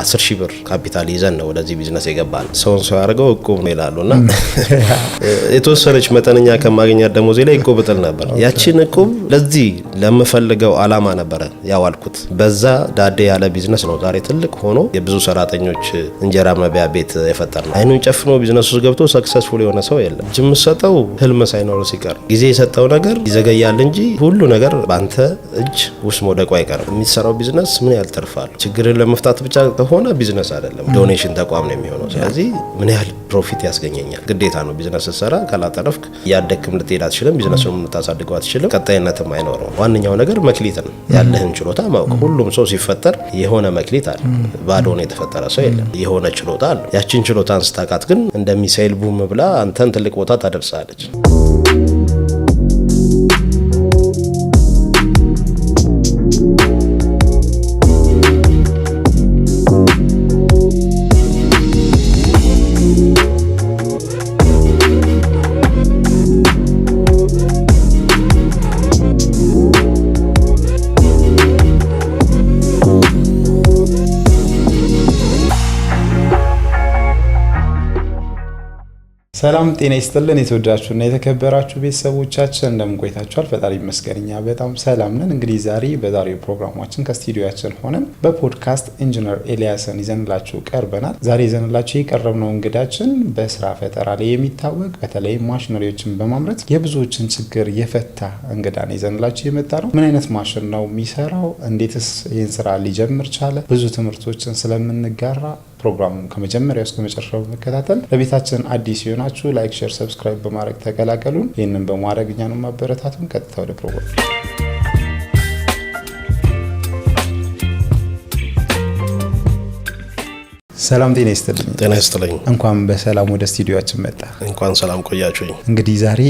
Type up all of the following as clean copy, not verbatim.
10,000 ብር ካፒታል ይዘን ነው ወደዚህ ቢዝነስ የገባን። ሰው ያደርገው እቁብ ነው ይላሉና የተወሰነች መጠነኛ ከማግኘት ደሞዜ ላይ እቁብ ጥል ነበር። ያቺን እቁብ ለዚህ ለምፈልገው አላማ ነበር ያዋልኩት። በዛ ዳዴ ያለ ቢዝነስ ነው ዛሬ ትልቅ ሆኖ የብዙ ሰራተኞች እንጀራ መብያ ቤት የፈጠርነው። አይኑን ጨፍኖ ቢዝነስ ውስጥ ገብቶ ሰክሰስፉል የሆነ ሰው የለም። ጅም ሰጠው ህልም ሳይኖር ሲቀር ጊዜ የሰጠው ነገር ይዘገያል እንጂ ሁሉ ነገር ባንተ እጅ ውስጥ መውደቁ አይቀርም። የሚሰራው ቢዝነስ ምን ያህል ተርፋል? ችግርን ለመፍታት ብቻ ከሆነ ቢዝነስ አይደለም፣ ዶኔሽን ተቋም ነው የሚሆነው። ስለዚህ ምን ያህል ፕሮፊት ያስገኘኛል? ግዴታ ነው ቢዝነስ ሰራ ካላጠረፍክ ያደክም ልትሄድ አትችልም። ቢዝነሱን ልታሳድገው አትችልም። ቀጣይነትም አይኖረው። ዋነኛው ነገር መክሊት ነው። ያለህን ችሎታ ማወቅ። ሁሉም ሰው ሲፈጠር የሆነ መክሊት አለ። ባዶ ነው የተፈጠረ ሰው የለም። የሆነ ችሎታ አለ። ያቺን ችሎታን ስታቃት ግን እንደሚሳይል ቡም ብላ አንተን ትልቅ ቦታ ታደርሳለች። ሰላም ጤና ይስጥልን። የተወደዳችሁና የተከበራችሁ ቤተሰቦቻችን እንደምን ቆይታችኋል? ፈጣሪ ይመስገን እኛ በጣም ሰላም ነን። እንግዲህ ዛሬ በዛሬው ፕሮግራማችን ከስቱዲዮአችን ሆነን በፖድካስት ኢንጂነር ኤልያስን ይዘንላችሁ ቀርበናል። ዛሬ ይዘንላችሁ የቀረብነው እንግዳችን በስራ ፈጠራ ላይ የሚታወቅ በተለይ ማሽነሪዎችን በማምረት የብዙዎችን ችግር የፈታ እንግዳ ነው ይዘንላችሁ የመጣ ነው። ምን አይነት ማሽን ነው የሚሰራው? እንዴትስ ይህን ስራ ሊጀምር ቻለ? ብዙ ትምህርቶችን ስለምንጋራ ፕሮግራሙን ከመጀመሪያው እስከ መጨረሻው መከታተል። ለቤታችን አዲስ ይሆናችሁ ላይክ፣ ሼር፣ ሰብስክራይብ በማድረግ ተቀላቀሉን። ይህንን በማድረግ እኛንም ማበረታቱን። ቀጥታ ወደ ፕሮግራሙ። ሰላም ጤና ይስጥልኝ። ጤና ይስጥልኝ። እንኳን በሰላም ወደ ስቱዲዮአችን መጣ። እንኳን ሰላም ቆያችሁኝ። እንግዲህ ዛሬ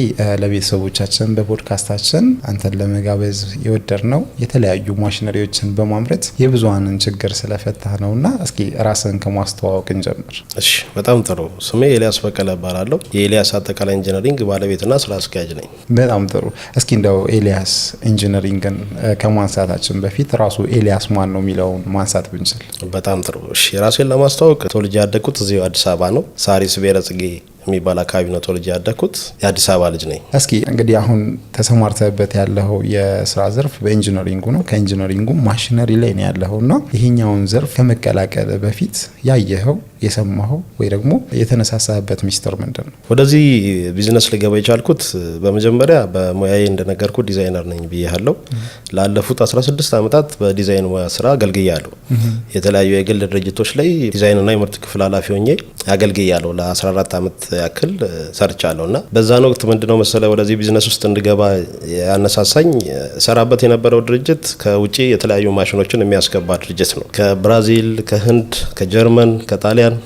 ለቤተሰቦቻችን በፖድካስታችን አንተን ለመጋበዝ የወደድነው የተለያዩ ማሽነሪዎችን በማምረት የብዙሃንን ችግር ስለፈታህ ነውና እስኪ ራስን ከማስተዋወቅ እንጀምር። እሺ፣ በጣም ጥሩ። ስሜ ኤልያስ በቀለ እባላለሁ። የኤልያስ አጠቃላይ ኢንጂነሪንግ ባለቤትና ስራ አስኪያጅ ነኝ። በጣም ጥሩ። እስኪ እንደው ኤልያስ ኢንጂነሪንግን ከማንሳታችን በፊት ራሱ ኤልያስ ማን ነው የሚለውን ማንሳት ብንችል። በጣም ጥሩ። እሺ፣ ራሴን ለማስተዋወቅ ተወልጄ ያደግኩት እዚሁ አዲስ አበባ ነው። ሳሪስ ብሔረ ጽጌ የሚባል አካባቢ ነው ተወልጄ ያደግኩት። የአዲስ አበባ ልጅ ነኝ። እስኪ እንግዲህ አሁን ተሰማርተበት ያለው የስራ ዘርፍ በኢንጂነሪንጉ ነው። ከኢንጂነሪንጉ ማሽነሪ ላይ ነው ያለውና ይሄኛውን ዘርፍ ከመቀላቀል በፊት ያየኸው የሰማኸው ወይ ደግሞ የተነሳሳበት ሚስጥር ምንድን ነው? ወደዚህ ቢዝነስ ልገባ የቻልኩት በመጀመሪያ በሙያዬ እንደነገርኩት ዲዛይነር ነኝ ብያለሁ። ላለፉት 16 ዓመታት በዲዛይን ሙያ ስራ አገልግያለሁ። የተለያዩ የግል ድርጅቶች ላይ ዲዛይንና የምርት ክፍል ኃላፊ ሆኜ አገልግያለሁ። ለ14 ዓመት ያክል ሰርቻለሁና በዛን ወቅት ምንድነው መሰለ ወደዚህ ቢዝነስ ውስጥ እንድገባ ያነሳሳኝ ሰራበት የነበረው ድርጅት ከውጪ የተለያዩ ማሽኖችን የሚያስገባ ድርጅት ነው። ከብራዚል፣ ከህንድ፣ ከጀርመን፣ ከጣሊያን፣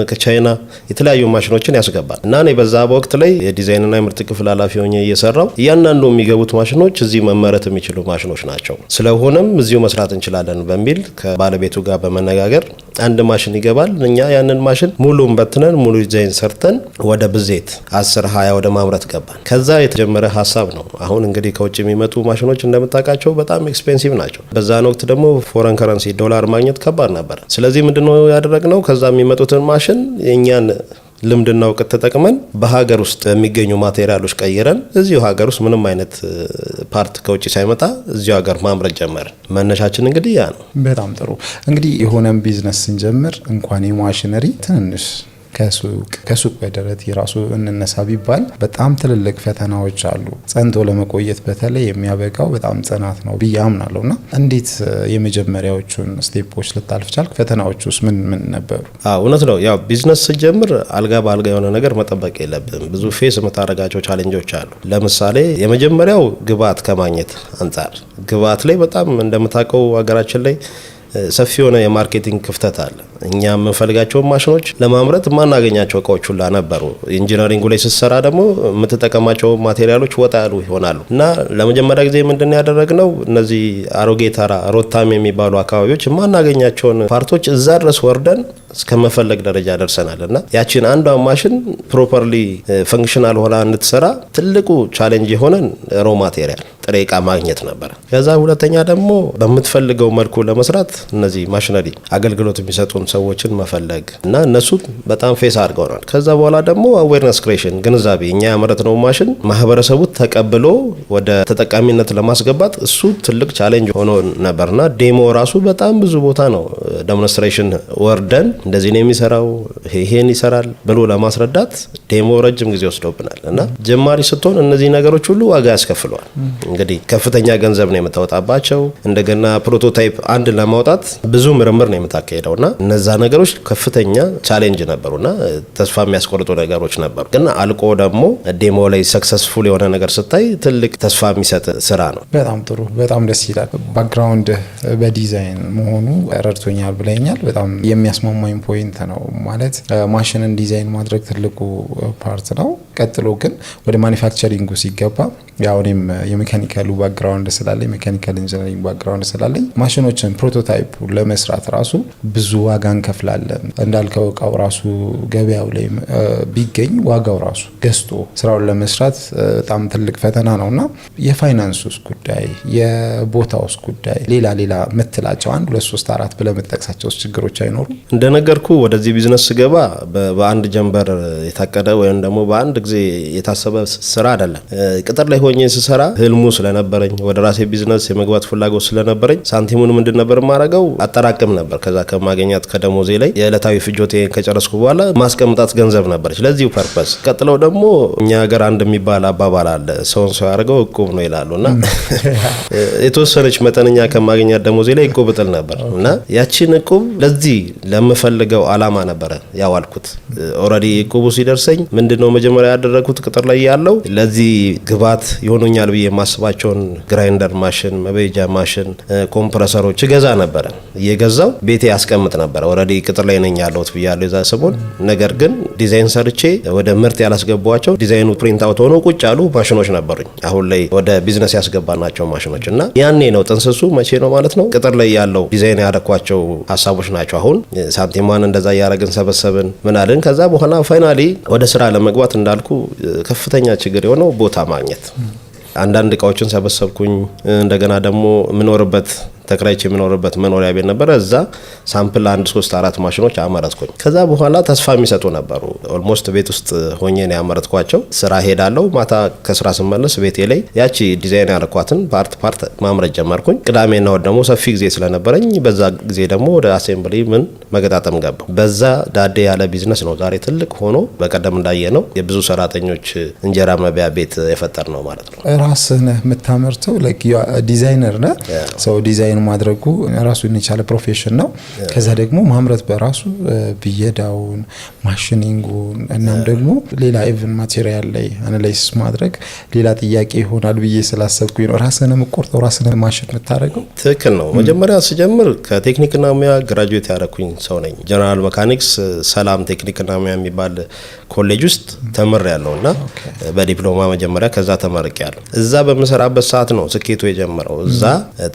ከቻይና የተለያዩ ማሽኖችን ያስገባል እና እኔ በዛ ወቅት ላይ የዲዛይንና የምርት ክፍል ኃላፊ ሆኜ እየሰራው እያንዳንዱ የሚገቡት ማሽኖች እዚህ መመረት የሚችሉ ማሽኖች ናቸው። ስለሆነም እዚሁ መስራት እንችላለን በሚል ከባለቤቱ ጋር በመነጋገር አንድ ማሽን ይገባል። እኛ ያንን ማሽን ሙሉን በትነን ሙሉ ዲዛይን ሰርተን ወደ ብዜት 10-20 ወደ ማምረት ገባን። ከዛ የተጀመረ ሀሳብ ነው። አሁን እንግዲህ ከውጭ የሚመጡ ማሽኖች እንደምታውቃቸው በጣም ኤክስፔንሲቭ ናቸው። በዛን ወቅት ደግሞ ፎረን ከረንሲ ዶላር ማግኘት ከባድ ነበር። ስለዚህ ምንድነው ያደረግነው? ከዛ የሚመጡትን ማሽን የኛን ልምድና እውቀት ተጠቅመን በሀገር ውስጥ የሚገኙ ማቴሪያሎች ቀይረን እዚሁ ሀገር ውስጥ ምንም አይነት ፓርት ከውጭ ሳይመጣ እዚሁ ሀገር ማምረት ጀመርን። መነሻችን እንግዲህ ያ ነው። በጣም ጥሩ። እንግዲህ የሆነን ቢዝነስ ስንጀምር እንኳን የማሽነሪ ትንንሽ ከሱቅ በደረት የራሱ እንነሳ ቢባል በጣም ትልልቅ ፈተናዎች አሉ። ጸንቶ ለመቆየት በተለይ የሚያበቃው በጣም ጽናት ነው ብዬ አምናለሁና እንዴት የመጀመሪያዎቹን ስቴፖች ልታልፍ ቻልክ? ፈተናዎቹስ ምን ነበሩ? እውነት ነው። ያው ቢዝነስ ስጀምር አልጋ በአልጋ የሆነ ነገር መጠበቅ የለብም። ብዙ ፌስ የምታደርጋቸው ቻሌንጆች አሉ። ለምሳሌ የመጀመሪያው ግብአት ከማግኘት አንጻር፣ ግብአት ላይ በጣም እንደምታውቀው ሀገራችን ላይ ሰፊ የሆነ የማርኬቲንግ ክፍተት አለ። እኛ የምንፈልጋቸውን ማሽኖች ለማምረት ማናገኛቸው እቃዎች ሁላ ነበሩ። ኢንጂነሪንጉ ላይ ስትሰራ ደግሞ የምትጠቀማቸው ማቴሪያሎች ወጣ ያሉ ይሆናሉ እና ለመጀመሪያ ጊዜ ምንድን ያደረግነው እነዚህ አሮጌ ተራ ሮታም የሚባሉ አካባቢዎች ማናገኛቸውን ፓርቶች እዛ ድረስ ወርደን እስከመፈለግ ደረጃ ደርሰናል እና ያቺን አንዷ ማሽን ፕሮፐርሊ ፈንክሽናል ሆና እንድትሰራ ትልቁ ቻሌንጅ የሆነን ሮ ማቴሪያል ጥሬ ዕቃ ማግኘት ነበር። ከዛ ሁለተኛ ደግሞ በምትፈልገው መልኩ ለመስራት እነዚህ ማሽነሪ አገልግሎት የሚሰጡን ሰዎችን መፈለግ እና እነሱ በጣም ፌስ አድርገውናል። ከዛ በኋላ ደግሞ አዌርነስ ክሬሽን ግንዛቤ እኛ ያመረትነው ማሽን ማህበረሰቡ ተቀብሎ ወደ ተጠቃሚነት ለማስገባት እሱ ትልቅ ቻሌንጅ ሆኖ ነበርና ዴሞ ራሱ በጣም ብዙ ቦታ ነው ዴሞንስትሬሽን ወርደን እንደዚህ ነው የሚሰራው ይሄን ይሰራል ብሎ ለማስረዳት ዴሞ ረጅም ጊዜ ወስዶብናል እና ጀማሪ ስትሆን እነዚህ ነገሮች ሁሉ ዋጋ ያስከፍለዋል። እንግዲህ ከፍተኛ ገንዘብ ነው የምታወጣባቸው። እንደገና ፕሮቶታይፕ አንድ ለማውጣት ብዙ ምርምር ነው የምታካሄደውና እነዛ ነገሮች ከፍተኛ ቻሌንጅ ነበሩና ተስፋ የሚያስቆርጡ ነገሮች ነበሩ። ግን አልቆ ደግሞ ዴሞ ላይ ሰክሰስፉል የሆነ ነገር ስታይ ትልቅ ተስፋ የሚሰጥ ስራ ነው። በጣም ጥሩ፣ በጣም ደስ ይላል። ባክግራውንድ በዲዛይን መሆኑ ረድቶኛል ብለኛል። በጣም የሚያስማማኝ ፖይንት ነው። ማለት ማሽንን ዲዛይን ማድረግ ትልቁ ፓርት ነው። ቀጥሎ ግን ወደ ማኒፋክቸሪንጉ ሲገባ ያው እኔም የሜካኒካሉ ባክግራውንድ ስላለኝ ሜካኒካል ኢንጂነሪንግ ባክግራውንድ ስላለኝ ማሽኖችን ፕሮቶታይፕ ለመስራት ራሱ ብዙ ዋጋ እንከፍላለን። እንዳልከው እቃው ራሱ ገበያው ላይ ቢገኝ ዋጋው ራሱ ገዝቶ ስራውን ለመስራት በጣም ትልቅ ፈተና ነውና የፋይናንሱስ ጉዳይ፣ የቦታውስ ጉዳይ፣ ሌላ ምትላቸው 1 2 3 4 ብለህ የምትጠቅሳቸው ችግሮች አይኖሩ? እንደነገርኩ ወደዚህ ቢዝነስ ስገባ በአንድ ጀንበር የታቀደ ወይም ደግሞ በአንድ ጊዜ የታሰበ ስራ አይደለም። ቅጥር ላይ ሆኜ ስሰራ ህልሙ ስለነበረኝ ወደ ራሴ ቢዝነስ የመግባት ፍላጎት ስለነበረኝ ሳንቲሙን ምንድን ነበር ማረገው አጠራቅም ነበር። ከዛ ከማገኛት ከደሞዜ ላይ የዕለታዊ ፍጆቴን ከጨረስኩ በኋላ ማስቀምጣት ገንዘብ ነበረች ለዚሁ ፐርፐስ። ቀጥለው ደግሞ እኛ ሀገር አንድ የሚባል አባባል አለ፣ ሰውን ሰው ያደርገው እቁብ ነው ይላሉና የተወሰነች መጠነኛ ከማገኛት ደሞዜ ላይ እቁብ እጥል ነበር እና ያቺን እቁብ ለዚህ ለምፈልገው አላማ ነበረ ያዋልኩት። ኦልሬዲ እቁቡ ሲደርሰኝ ምንድነው መጀመሪያ ያደረኩት ቅጥር ላይ ያለው ለዚህ ግባት ይሆኑኛል ብዬ የማስባቸውን ግራይንደር ማሽን፣ መበየጃ ማሽን፣ ኮምፕረሰሮች ገዛ ነበረ። እየገዛው ቤቴ ያስቀምጥ ነበረ። ኦልሬዲ ቅጥር ላይ ነኝ ያለሁት ብያለሁ የዛ ሰሞን። ነገር ግን ዲዛይን ሰርቼ ወደ ምርት ያላስገቧቸው ዲዛይኑ ፕሪንት አውት ሆኖ ቁጭ ያሉ ማሽኖች ነበሩኝ። አሁን ላይ ወደ ቢዝነስ ያስገባናቸው ማሽኖች እና ያኔ ነው ጥንስሱ። መቼ ነው ማለት ነው ቅጥር ላይ ያለው ዲዛይን ያደረኳቸው ሀሳቦች ናቸው። አሁን ሳንቲሟን እንደዛ እያደረግን ሰበሰብን ምናልን። ከዛ በኋላ ፋይናሊ ወደ ስራ ለመግባት እንዳልኩ ከፍተኛ ችግር የሆነው ቦታ ማግኘት። አንዳንድ እቃዎችን ሰበሰብኩኝ። እንደገና ደግሞ የምኖርበት ተከራይቼ የምኖርበት መኖሪያ ቤት ነበረ። እዛ ሳምፕል 1 3 4 ማሽኖች አመረትኩኝ። ከዛ በኋላ ተስፋ የሚሰጡ ነበሩ። ኦልሞስት ቤት ውስጥ ሆኜ ነው ያመረትኳቸው። ስራ ሄዳለሁ። ማታ ከስራ ስመለስ ቤቴ ላይ ያቺ ዲዛይን ያደረኳትን ፓርት ማምረት ጀመርኩኝ። ቅዳሜና እሁድ ደግሞ ሰፊ ጊዜ ስለነበረኝ በዛ ጊዜ ደግሞ ወደ አሴምብሊ መገጣጠም ገባሁ። በዛ ዳዴ ያለ ቢዝነስ ነው ዛሬ ትልቅ ሆኖ በቀደም እንዳየ ነው የብዙ ሰራተኞች እንጀራ መብያ ቤት የፈጠር ነው ማለት ነው። ራስህ ነህ የምታመርተው? ዲዛይነር ነህ። ሰው ዲዛይን ማድረጉ ራሱን የቻለ ፕሮፌሽን ነው። ከዛ ደግሞ ማምረት በራሱ ብየዳውን፣ ማሽኒንጉን እናም ደግሞ ሌላ ኢቭን ማቴሪያል ላይ አናላይሲስ ማድረግ ሌላ ጥያቄ ይሆናል ብዬ ስላሰብኩኝ ነው። ራስህን የምቆርጠው ራስህን ማሽን የምታደርገው? ትክክል ነው። መጀመሪያ ስጀምር ከቴክኒክና ሙያ ግራጁዌት ያደረኩኝ ሰው ነኝ። ጀነራል መካኒክስ ሰላም ቴክኒክና ሙያ የሚባል ኮሌጅ ውስጥ ተምር ያለውና በዲፕሎማ መጀመሪያ ከዛ ተመርቄ ያለው። እዛ በምሰራበት ሰዓት ነው ስኬቱ የጀመረው። እዛ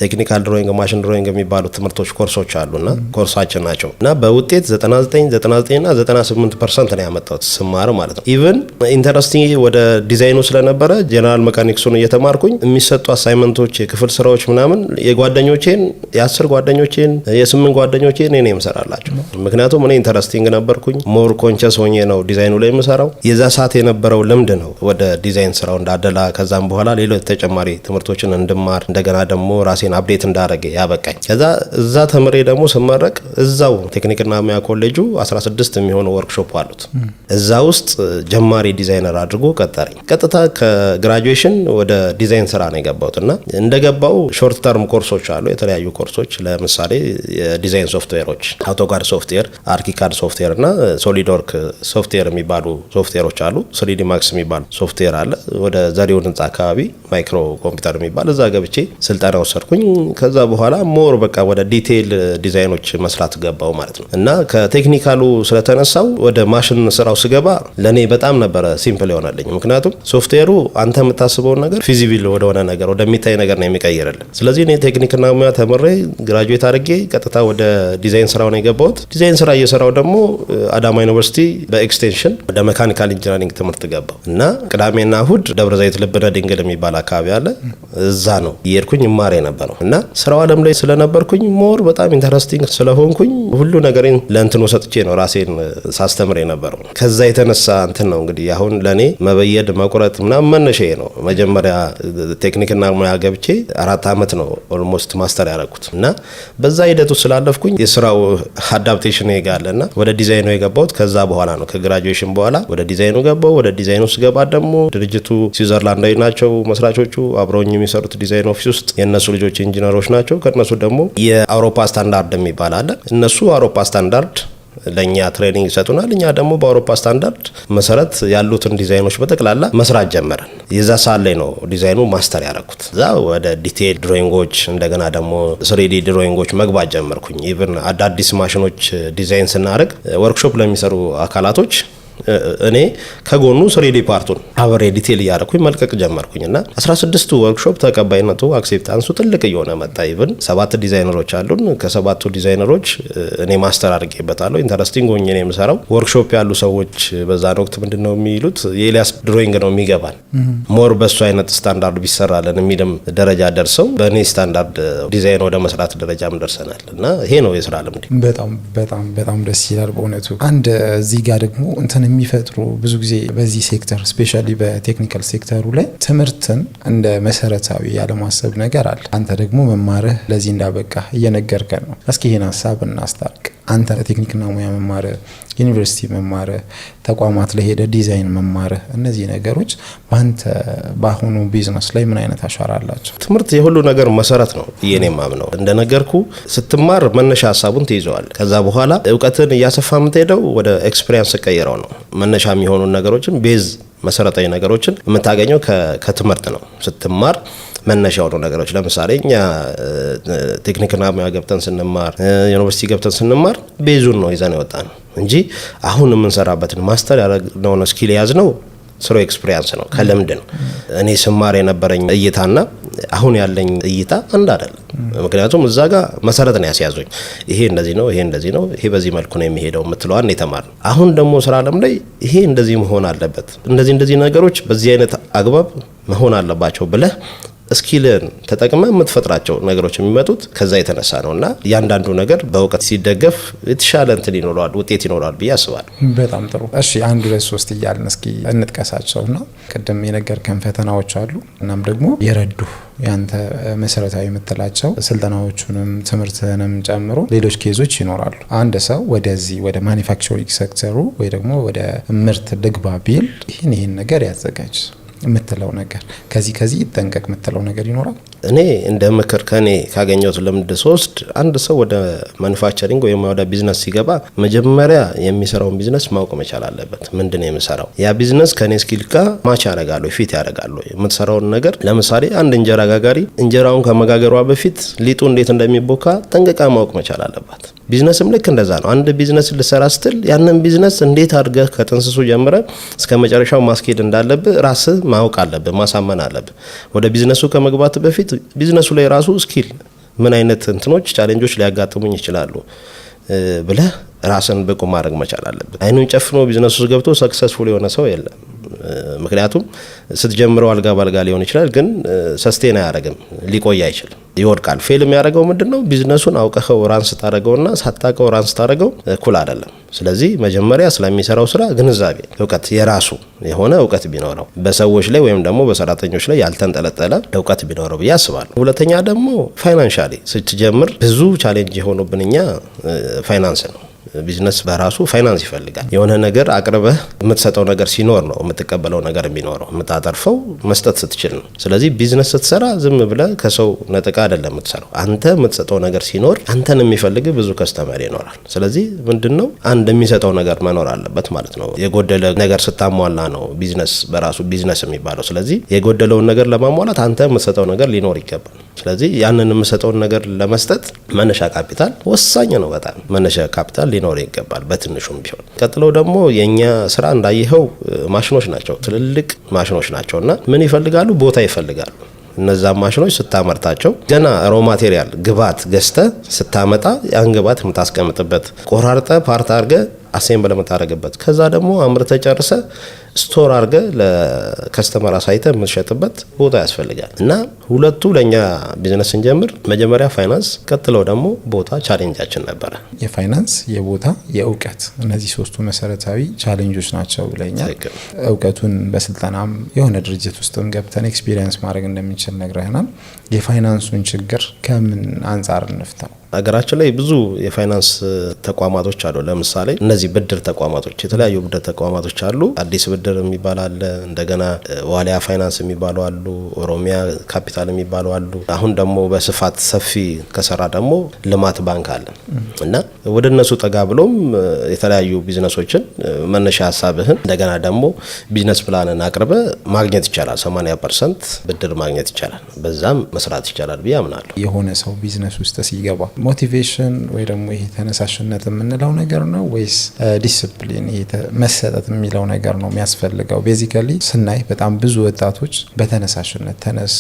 ቴክኒካል ድሮይንግ፣ ማሽን ድሮይንግ የሚባሉ ትምህርቶች ኮርሶች አሉና ኮርሳችን ናቸው እና በውጤት 99 እና 98% ነው ያመጣሁት ስማር ማለት ነው። ኢቭን ኢንተረስቲንግ ወደ ዲዛይኑ ስለነበረ ጀነራል መካኒክሱን እየተማርኩኝ የሚሰጡ አሳይመንቶች፣ የክፍል ስራዎች ምናምን የጓደኞቼን የ10 ጓደኞቼን የ8 ጓደኞቼን እኔ የምሰራላቸው። ምክንያቱም እኔ ኢንተረስቲንግ ነበርኩኝ። ሞር ኮንሸስ ሆኜ ነው ዲዛይኑ ላይ የምሰራው። የዛ ሰዓት የነበረው ልምድ ነው ወደ ዲዛይን ስራው እንዳደላ ከዛም በኋላ ሌሎች ተጨማሪ ትምህርቶችን እንድማር እንደገና ደግሞ ራሴን አፕዴት እንዳረገ ያበቃኝ። ከዛ እዛ ተምሬ ደግሞ ስመረቅ እዛው ቴክኒክና ሙያ ኮሌጁ 16 የሚሆኑ ወርክሾፕ አሉት። እዛ ውስጥ ጀማሪ ዲዛይነር አድርጎ ቀጠረኝ። ቀጥታ ከግራጁዌሽን ወደ ዲዛይን ስራ ነው የገባሁትና እንደገባው ሾርት ተርም ኮርሶች አሉ፣ የተለያዩ ኮርሶች። ለምሳሌ የዲዛይን ሶፍትዌሮች አውቶካድ ሶፍትዌር፣ አርኪካድ ሶፍትዌር እና ሶሊድወርክ ሶፍትዌር የሚባሉ ሶፍትዌሮች አሉ። 3ዲ ማክስ የሚባል ሶፍትዌር አለ። ወደ ዘሪሁን ህንጻ አካባቢ ማይክሮ ኮምፒውተር የሚባል እዛ ገብቼ ስልጠና ወሰድኩኝ። ከዛ በኋላ ሞር በቃ ወደ ዲቴይል ዲዛይኖች መስራት ገባው ማለት ነው። እና ከቴክኒካሉ ስለተነሳው ወደ ማሽን ስራው ስገባ ለኔ በጣም ነበረ ሲምፕል ይሆናልኝ። ምክንያቱም ሶፍትዌሩ አንተ የምታስበውን ነገር ፊዚብል ወደሆነ ነገር ወደሚታይ ነገር ነው የሚቀይርልህ። ስለዚህ እኔ ቴክኒክና ሙያ ተምሬ ግራጁዌት አድርጌ ቀጥታ ወደ ዲዛይን ስራው ነው የገባሁት። ዲዛይን ስራ እየሰራው ደግሞ አዳማ ዩኒቨርሲቲ በኤክስቴንሽን ወደ ሜካኒካል ኢንጂነሪንግ ትምህርት ገባው እና ቅዳሜና እሁድ ደብረ ዘይት ልብነ ድንግል የሚባል አካባቢ አለ። እዛ ነው እየሄድኩኝ ማሬ ነበረው እና ስራው ዓለም ላይ ስለነበርኩኝ ሞር በጣም ኢንተረስቲንግ ስለሆንኩኝ ሁሉ ነገሬን ለእንትኑ ሰጥቼ ነው ራሴን ሳስተምር የነበረው። ከዛ የተነሳ እንትን ነው እንግዲህ አሁን ለኔ መበየድ መቁረጥ ምናምን መነሻዬ ነው። መጀመሪያ ቴክኒክና ሙያ ገብቼ 4 አመት ነው ኦልሞስት ማስተር ያደረኩት እና በዛ ሂደቱ ስላለፍኩኝ የስራው አዳፕቴሽን ይጋለና ወደ ዲዛይኑ የገባሁት ከዛ በኋላ ነው። ከግራጁዌሽን በኋላ ወደ ዲዛይኑ ገባሁ። ወደ ዲዛይኑ ስገባ ደግሞ ድርጅቱ ስዊዘርላንዳዊ ናቸው መስራቾቹ። አብረውኝ የሚሰሩት ዲዛይን ኦፊስ ውስጥ የነሱ ልጆች ኢንጂነሮች ናቸው። ከነሱ ደግሞ የአውሮፓ ስታንዳርድ የሚባል አለ። እነሱ አውሮፓ ስታንዳርድ ለኛ ትሬኒንግ ይሰጡናል። እኛ ደግሞ በአውሮፓ ስታንዳርድ መሰረት ያሉትን ዲዛይኖች በጠቅላላ መስራት ጀመረን። የዛ ሰዓት ላይ ነው ዲዛይኑ ማስተር ያደረኩት። እዛ ወደ ዲቴይል ድሮይንጎች እንደገና ደግሞ 3D ድሮይንጎች መግባት ጀመርኩኝ። ኢቭን አዳዲስ ማሽኖች ዲዛይን ስናደርግ ወርክሾፕ ለሚሰሩ አካላቶች እኔ ከጎኑ 3D ፓርቱን አብሬ ዲቴይል እያደረኩኝ መልቀቅ ጀመርኩኝ እና 16ቱ ወርክሾፕ ተቀባይነቱ አክሴፕታንሱ ትልቅ እየሆነ መጣ። ኢቭን 7 ዲዛይነሮች አሉን። ከ7ቱ ዲዛይነሮች እኔ ማስተር አድርጌበታለሁ። ኢንተረስቲንግ ሆኜ ነው የምሰራው። ወርክሾፕ ያሉ ሰዎች በዛን ወቅት ምንድነው የሚሉት የኤልያስ ድሮይንግ ነው የሚገባን ሞር በሱ አይነት ስታንዳርድ ቢሰራለን የሚልም ደረጃ ደርሰው በእኔ ስታንዳርድ ዲዛይን ወደ መስራት ደረጃም ደርሰናል እና ይሄ ነው የስራ ልምድ። በጣም በጣም በጣም ደስ ይላል በእውነቱ። አንድ እዚህ ጋር ደግሞ እንትን የሚፈጥሩ ብዙ ጊዜ በዚህ ሴክተር ስፔሻሊ በቴክኒካል ሴክተሩ ላይ ትምህርትን እንደ መሰረታዊ ያለማሰብ ነገር አለ። አንተ ደግሞ መማርህ ለዚህ እንዳበቃ እየነገርከን ነው። እስኪ ይህን ሀሳብ እናስታርቅ። አንተ ቴክኒክና ሙያ መማርህ፣ ዩኒቨርሲቲ መማርህ፣ ተቋማት ላይ ሄደ ዲዛይን መማርህ፣ እነዚህ ነገሮች በአንተ በአሁኑ ቢዝነስ ላይ ምን አይነት አሻራ አላቸው? ትምህርት የሁሉ ነገር መሰረት ነው የኔ ማምነው። እንደነገርኩ ስትማር መነሻ ሀሳቡን ትይዘዋል። ከዛ በኋላ እውቀትን እያሰፋ የምትሄደው ወደ ኤክስፒሪየንስ ቀይረው ነው። መነሻ የሚሆኑ ነገሮችን ቤዝ መሰረታዊ ነገሮችን የምታገኘው ከትምህርት ነው። ስትማር መነሻ የሆኑ ነገሮች ለምሳሌ እኛ ቴክኒክና ሙያ ገብተን ስንማር ዩኒቨርሲቲ ገብተን ስንማር ቤዙን ነው ይዘን የወጣነው እንጂ አሁን የምንሰራበትን ማስተር ያደረግነውን ስኪል ያዝነው ስሮ ኤክስፒሪየንስ ነው፣ ከልምድ ነው። እኔ ስማር የነበረኝ እይታና አሁን ያለኝ እይታ አንድ አይደለም። ምክንያቱም እዛ ጋር መሰረት ነው ያስያዙኝ። ይሄ እንደዚህ ነው፣ ይሄ እንደዚህ ነው፣ ይሄ በዚህ መልኩ ነው የሚሄደው የምትለዋን የተማርነው። አሁን ደግሞ ስራ ዓለም ላይ ይሄ እንደዚህ መሆን አለበት፣ እንደዚህ ነገሮች በዚህ አይነት አግባብ መሆን አለባቸው ብለህ ስኪልን ተጠቅመ የምትፈጥራቸው ነገሮች የሚመጡት ከዛ የተነሳ ነውና ያንዳንዱ ነገር በእውቀት ሲደገፍ የተሻለ እንትን ይኖራል፣ ውጤት ይኖራል ብዬ አስባለሁ። በጣም ጥሩ። እሺ 1 2 3 እያልን እስኪ እንጥቀሳቸውና ቅድም የነገርከን ፈተናዎች አሉ እናም ደግሞ የረዱ ያንተ መሰረታዊ የምትላቸው ስልጠናዎቹንም ትምህርትንም ጨምሮ ሌሎች ኬዞች ይኖራሉ። አንድ ሰው ወደዚህ ወደ ማኒፋክቸሪንግ ሴክተሩ ወይ ደግሞ ወደ ምርት ልግባ ቢል ይህን ነገር ያዘጋጅ የምትለው ነገር ከዚህ ይጠንቀቅ የምትለው ነገር ይኖራል? እኔ እንደ ምክር ከኔ ካገኘሁት ልምድ 3 አንድ ሰው ወደ ማኑፋክቸሪንግ ወይም ወደ ቢዝነስ ሲገባ መጀመሪያ የሚሰራውን ቢዝነስ ማወቅ መቻል አለበት። ምንድነው የሚሰራው? ያ ቢዝነስ ከኔ ስኪል ጋር ማች ያደርጋል ወይ ፊት ያደርጋል ወይ? የምትሰራውን ነገር ለምሳሌ አንድ እንጀራ ጋጋሪ እንጀራውን ከመጋገሯ በፊት ሊጡ እንዴት እንደሚቦካ ጠንቅቃ ማወቅ መቻል አለባት። ቢዝነስም ልክ እንደዛ ነው። አንድ ቢዝነስ ልሰራ ስትል ያንን ቢዝነስ እንዴት አድርገህ ከጥንስሱ ጀምረ እስከ መጨረሻው ማስኬድ እንዳለብህ ራስህ ማወቅ አለብህ፣ ማሳመን አለብህ። ወደ ቢዝነሱ ከመግባት በፊት ቢዝነሱ ላይ ራሱ ስኪል ምን አይነት እንትኖች ቻሌንጆች ሊያጋጥሙኝ ይችላሉ ብለህ ራስን ብቁ ማድረግ መቻል አለብህ። አይኑን ጨፍኖ ቢዝነሱ ውስጥ ገብቶ ሰክሰስፉል የሆነ ሰው የለም። ምክንያቱም ስትጀምረው አልጋ ባልጋ ሊሆን ይችላል፣ ግን ሰስቴን አያደርግም፣ ሊቆይ አይችልም፣ ይወድቃል። ፌል የሚያደርገው ምንድነው? ቢዝነሱን አውቀኸው ራንስ ታደርገውና ሳታውቀው ራንስ ታደርገው እኩል አይደለም። ስለዚህ መጀመሪያ ስለሚሰራው ስራ ግንዛቤ፣ እውቀት፣ የራሱ የሆነ እውቀት ቢኖረው በሰዎች ላይ ወይም ደግሞ በሰራተኞች ላይ ያልተንጠለጠለ እውቀት ቢኖረው ብዬ አስባለሁ። ሁለተኛ ደግሞ ፋይናንሻሊ ስትጀምር ብዙ ቻሌንጅ የሆኑብን እኛ ፋይናንስ ነው። ቢዝነስ በራሱ ፋይናንስ ይፈልጋል። የሆነ ነገር አቅርበህ የምትሰጠው ነገር ሲኖር ነው የምትቀበለው ነገር የሚኖረው። የምታተርፈው መስጠት ስትችል ነው። ስለዚህ ቢዝነስ ስትሰራ ዝም ብለህ ከሰው ነጥቃ አይደለም የምትሰራው። አንተ የምትሰጠው ነገር ሲኖር አንተን የሚፈልግ ብዙ ከስተመር ይኖራል። ስለዚህ ምንድነው አንድ የሚሰጠው ነገር መኖር አለበት ማለት ነው። የጎደለ ነገር ስታሟላ ነው ቢዝነስ በራሱ ቢዝነስ የሚባለው። ስለዚህ የጎደለውን ነገር ለማሟላት አንተ የምትሰጠው ነገር ሊኖር ይገባል። ስለዚህ ያንን የምትሰጠውን ነገር ለመስጠት መነሻ ካፒታል ወሳኝ ነው። በጣም መነሻ ካፒታል ሊኖር ይገባል በትንሹም ቢሆን። ቀጥለው ደግሞ የኛ ስራ እንዳይኸው ማሽኖች ናቸው፣ ትልልቅ ማሽኖች ናቸው እና ምን ይፈልጋሉ? ቦታ ይፈልጋሉ። እነዛ ማሽኖች ስታመርታቸው ገና ሮ ማቴሪያል ግብዓት ገዝተ ስታመጣ ያን ግብዓት የምታስቀምጥበት ቆራርጠ ፓርት አድርገ አሴምብል የምታደርግበት ከዛ ደግሞ አምርተ ጨርሰ ስቶር አድርገ ለከስተመር አሳይተ የምትሸጥበት ቦታ ያስፈልጋል እና ሁለቱ ለኛ ቢዝነስ ስንጀምር መጀመሪያ ፋይናንስ፣ ቀጥለው ደግሞ ቦታ ቻሌንጃችን ነበረ። የፋይናንስ፣ የቦታ፣ የእውቀት እነዚህ ሶስቱ መሰረታዊ ቻሌንጆች ናቸው ብለኛል። እውቀቱን በስልጠናም የሆነ ድርጅት ውስጥም ገብተን ኤክስፒሪየንስ ማድረግ እንደምንችል ነግረህናል። የፋይናንሱን ችግር ከምን አንጻር እንፍታው? ሀገራችን ላይ ብዙ የፋይናንስ ተቋማቶች አሉ። ለምሳሌ እነዚህ ብድር ተቋማቶች፣ የተለያዩ ብድር ተቋማቶች አሉ። አዲስ ብድር የሚባል አለ፣ እንደገና ዋሊያ ፋይናንስ የሚባሉ አሉ፣ ኦሮሚያ ካፒታል የሚባሉ አሉ። አሁን ደግሞ በስፋት ሰፊ ከሰራ ደግሞ ልማት ባንክ አለ እና ወደ እነሱ ጠጋ ብሎም የተለያዩ ቢዝነሶችን መነሻ ሀሳብህን እንደገና ደግሞ ቢዝነስ ፕላንን አቅርበ ማግኘት ይቻላል። 80% ብድር ማግኘት ይቻላል። በዛም መስራት ይቻላል ብዬ አምናለሁ። የሆነ ሰው ቢዝነስ ውስጥ ሲገባ ሞቲቬሽን ወይ ደግሞ ይሄ ተነሳሽነት የምንለው ነገር ነው ወይስ ዲሲፕሊን ይሄ መሰጠት የሚለው ነገር ነው የሚያስፈልገው? ቤዚካሊ ስናይ በጣም ብዙ ወጣቶች በተነሳሽነት ተነስ፣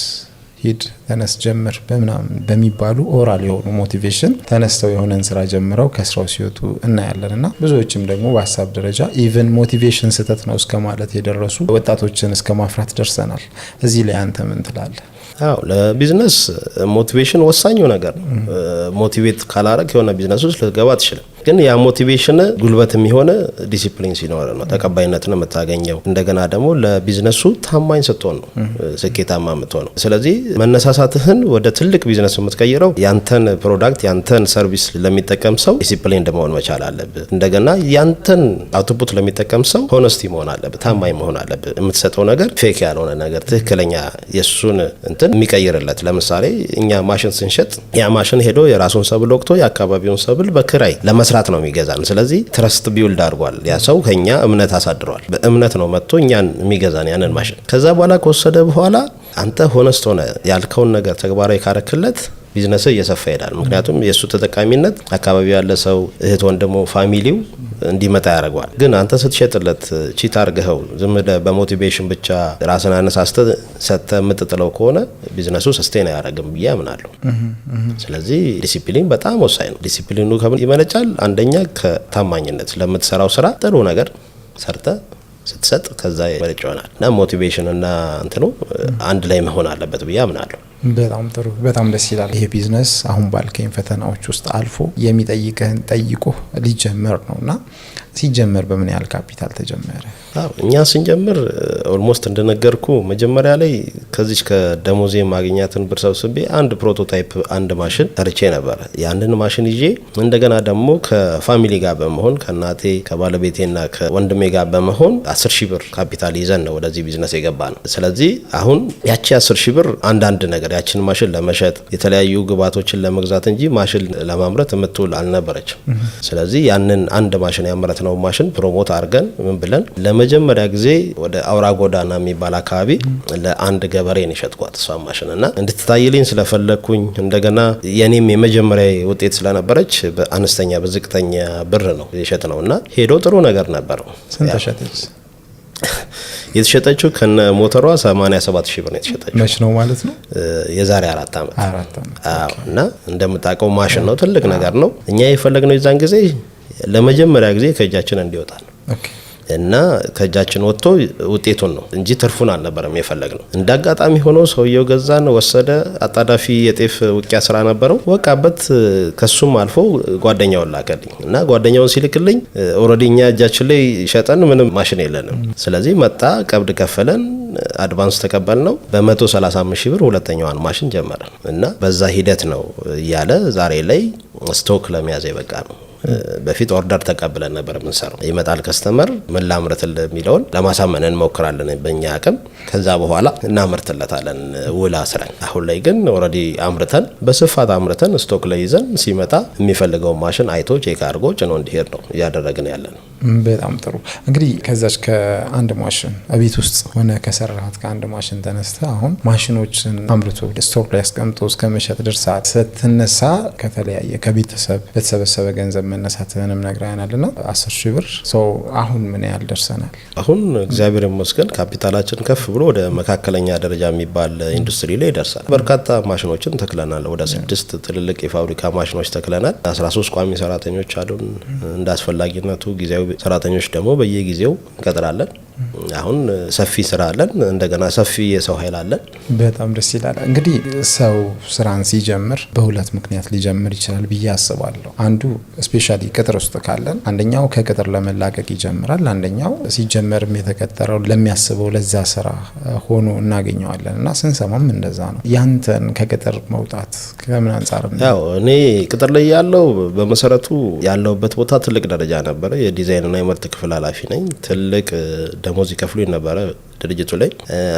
ሂድ፣ ተነስ፣ ጀምር በሚባሉ ኦራል የሆኑ ሞቲቬሽን ተነስተው የሆነን ስራ ጀምረው ከስራው ሲወጡ እናያለን እና ብዙዎችም ደግሞ በሀሳብ ደረጃ ኢቨን ሞቲቬሽን ስህተት ነው እስከ ማለት የደረሱ ወጣቶችን እስከ ማፍራት ደርሰናል። እዚህ ላይ አንተ ምን ትላለህ? አዎ ለቢዝነስ ሞቲቬሽን ወሳኙ ነገር ነው። ሞቲቬት ካላረክ የሆነ ቢዝነስ ውስጥ ልትገባ ትችላል። ግን ያ ሞቲቬሽን ጉልበት የሚሆነ ዲሲፕሊን ሲኖር ነው ተቀባይነትን የምታገኘው። እንደገና ደግሞ ለቢዝነሱ ታማኝ ስትሆን ነው ስኬታማ የምትሆነው። ስለዚህ መነሳሳትህን ወደ ትልቅ ቢዝነስ የምትቀይረው ያንተን ፕሮዳክት ያንተን ሰርቪስ ለሚጠቀም ሰው ዲሲፕሊን መሆን መቻል አለብህ። እንደገና ያንተን አውትፑት ለሚጠቀም ሰው ሆነስቲ መሆን አለብህ፣ ታማኝ መሆን አለብህ። የምትሰጠው ነገር ፌክ ያልሆነ ነገር ትክክለኛ የሱን እንትን የሚቀይርለት። ለምሳሌ እኛ ማሽን ስንሸጥ ያ ማሽን ሄዶ የራሱን ሰብል ወቅቶ የአካባቢውን ሰብል በክራይ ለመስራት ነው የሚገዛን። ስለዚህ ትረስት ቢውልድ አድርጓል። ያ ሰው ከኛ እምነት አሳድሯል። በእምነት ነው መጥቶ እኛን የሚገዛን ያንን ማሽን። ከዛ በኋላ ከወሰደ በኋላ አንተ ሆነስት ሆነ ያልከውን ነገር ተግባራዊ ካረክለት ቢዝነስ እየሰፋ ይሄዳል። ምክንያቱም የሱ ተጠቃሚነት አካባቢው ያለ ሰው፣ እህት፣ ወንድሙ፣ ፋሚሊው እንዲመጣ ያደርገዋል። ግን አንተ ስትሸጥለት ቺት አርገኸው ዝም ብለህ በሞቲቬሽን ብቻ ራስን አነሳስተ ሰጥተ የምትጥለው ከሆነ ቢዝነሱ ሰስቴን አያደርግም ብዬ አምናለሁ። ስለዚህ ዲሲፕሊን በጣም ወሳኝ ነው። ዲሲፕሊኑ ከምን ይመነጫል? አንደኛ ከታማኝነት ለምትሰራው ስራ ጥሩ ነገር ሰርተ ስትሰጥ ከዛ ይመነጭ ይሆናል እና ሞቲቬሽን እና እንትኑ አንድ ላይ መሆን አለበት ብዬ አምናለሁ። በጣም ጥሩ፣ በጣም ደስ ይላል። ይሄ ቢዝነስ አሁን ባልከኝ ፈተናዎች ውስጥ አልፎ የሚጠይቅህን ጠይቆ ሊጀመር ነውና ሲጀመር በምን ያህል ካፒታል ተጀመረ? እኛ ስንጀምር ኦልሞስት እንደነገርኩ መጀመሪያ ላይ ከዚች ከደሞዜ ማግኛትን ብር ሰብስቤ አንድ ፕሮቶታይፕ አንድ ማሽን ሰርቼ ነበር። ያንን ማሽን ይዤ እንደገና ደግሞ ከፋሚሊ ጋር በመሆን ከእናቴ ከባለቤቴና ከወንድሜ ጋር በመሆን 10,000 ብር ካፒታል ይዘን ነው ወደዚህ ቢዝነስ የገባ ነው። ስለዚህ አሁን ያቺ 10,000 ብር አንዳንድ ነገር ያችን ማሽን ለመሸጥ የተለያዩ ግብዓቶችን ለመግዛት እንጂ ማሽን ለማምረት የምትውል አልነበረችም። ስለዚህ ያንን አንድ ማሽን ያመረትነው ማሽን ፕሮሞት አድርገን ምን ብለን ለመጀመሪያ ጊዜ ወደ አውራ ጎዳና የሚባል አካባቢ ለአንድ ገበሬ ነው የሸጥኳት እሷን ማሽን እና እንድትታይልኝ ስለፈለኩኝ እንደገና የኔም የመጀመሪያ ውጤት ስለነበረች በአነስተኛ በዝቅተኛ ብር ነው የሸጥነው እና ሄዶ ጥሩ ነገር ነበረው። ስንት ተሸጠች? የተሸጠችው ከነ ሞተሯ 87,000 ብር ነው የተሸጠችው። መች ነው ማለት ነው? የዛሬ 4 ዓመት። አዎ። እና እንደምታውቀው ማሽን ነው፣ ትልቅ ነገር ነው። እኛ የፈለግነው የዛን ጊዜ ለመጀመሪያ ጊዜ ከእጃችን እንዲወጣ ነው። እና ከእጃችን ወጥቶ ውጤቱን ነው እንጂ ትርፉን አልነበረም የፈለግነው። እንዳጋጣሚ ሆኖ ሰውየው ገዛን፣ ወሰደ። አጣዳፊ የጤፍ ውቂያ ስራ ነበረው፣ ወቃበት። ከሱም አልፎ ጓደኛውን ላከልኝ እና ጓደኛውን ሲልክልኝ ኦልሬዲ እኛ እጃችን ላይ ሸጠን ምንም ማሽን የለንም። ስለዚህ መጣ፣ ቀብድ ከፈለን፣ አድቫንስ ተቀበል ነው። በ135,000 ብር ሁለተኛዋን ማሽን ጀመረን እና በዛ ሂደት ነው እያለ ዛሬ ላይ ስቶክ ለመያዝ የበቃ ነው። በፊት ኦርደር ተቀብለን ነበር የምንሰራው። ይመጣል ከስተመር ምን ላምርትልህ የሚለውን ለማሳመን እንሞክራለን በእኛ አቅም። ከዛ በኋላ እናመርትለታለን ውል አስረን። አሁን ላይ ግን ኦልሬዲ አምርተን በስፋት አምርተን ስቶክ ላይ ይዘን ሲመጣ የሚፈልገውን ማሽን አይቶ ቼክ አድርጎ ጭኖ እንዲሄድ ነው እያደረግን ያለ ነው። በጣም ጥሩ። እንግዲህ ከዛች ከአንድ ማሽን ቤት ውስጥ ሆነ ከሰራሃት ከአንድ ማሽን ተነስተ አሁን ማሽኖችን አምርቶ ስቶክ ላይ አስቀምጦ እስከ መሸጥ ድረስ ስትነሳ ከተለያየ ከቤተሰብ በተሰበሰበ ገንዘብ መነሳትህንም ነግረናልና 10,000 ብር አሁን ምን ያህል ደርሰናል? አሁን እግዚአብሔር ይመስገን ካፒታላችን ከፍ ብሎ ወደ መካከለኛ ደረጃ የሚባል ኢንዱስትሪ ላይ ደርሳል። በርካታ ማሽኖችን ተክለናል። ወደ 6 ትልልቅ የፋብሪካ ማሽኖች ተክለናል። 13 ቋሚ ሰራተኞች አሉን። እንደ አስፈላጊነቱ ጊዜያዊ ሰራተኞች ደግሞ በየጊዜው እንቀጥራለን። አሁን ሰፊ ስራ አለን። እንደገና ሰፊ የሰው ኃይል አለን። በጣም ደስ ይላል። እንግዲህ ሰው ስራን ሲጀምር በሁለት ምክንያት ሊጀምር ይችላል ብዬ አስባለሁ። አንዱ ስፔሻሊ ቅጥር ውስጥ ካለን አንደኛው ከቅጥር ለመላቀቅ ይጀምራል። አንደኛው ሲጀመርም የተቀጠረው ለሚያስበው ለዛ ስራ ሆኖ እናገኘዋለን እና ስንሰማም እንደዛ ነው። ያንተን ከቅጥር መውጣት ከምን አንጻር ነው? ያው እኔ ቅጥር ላይ ያለው በመሰረቱ ያለውበት ቦታ ትልቅ ደረጃ ነበረ። የዲዛይንና የምርት ክፍል ኃላፊ ነኝ። ትልቅ ደሞዝ ይከፍሉኝ ነበረ ድርጅቱ ላይ።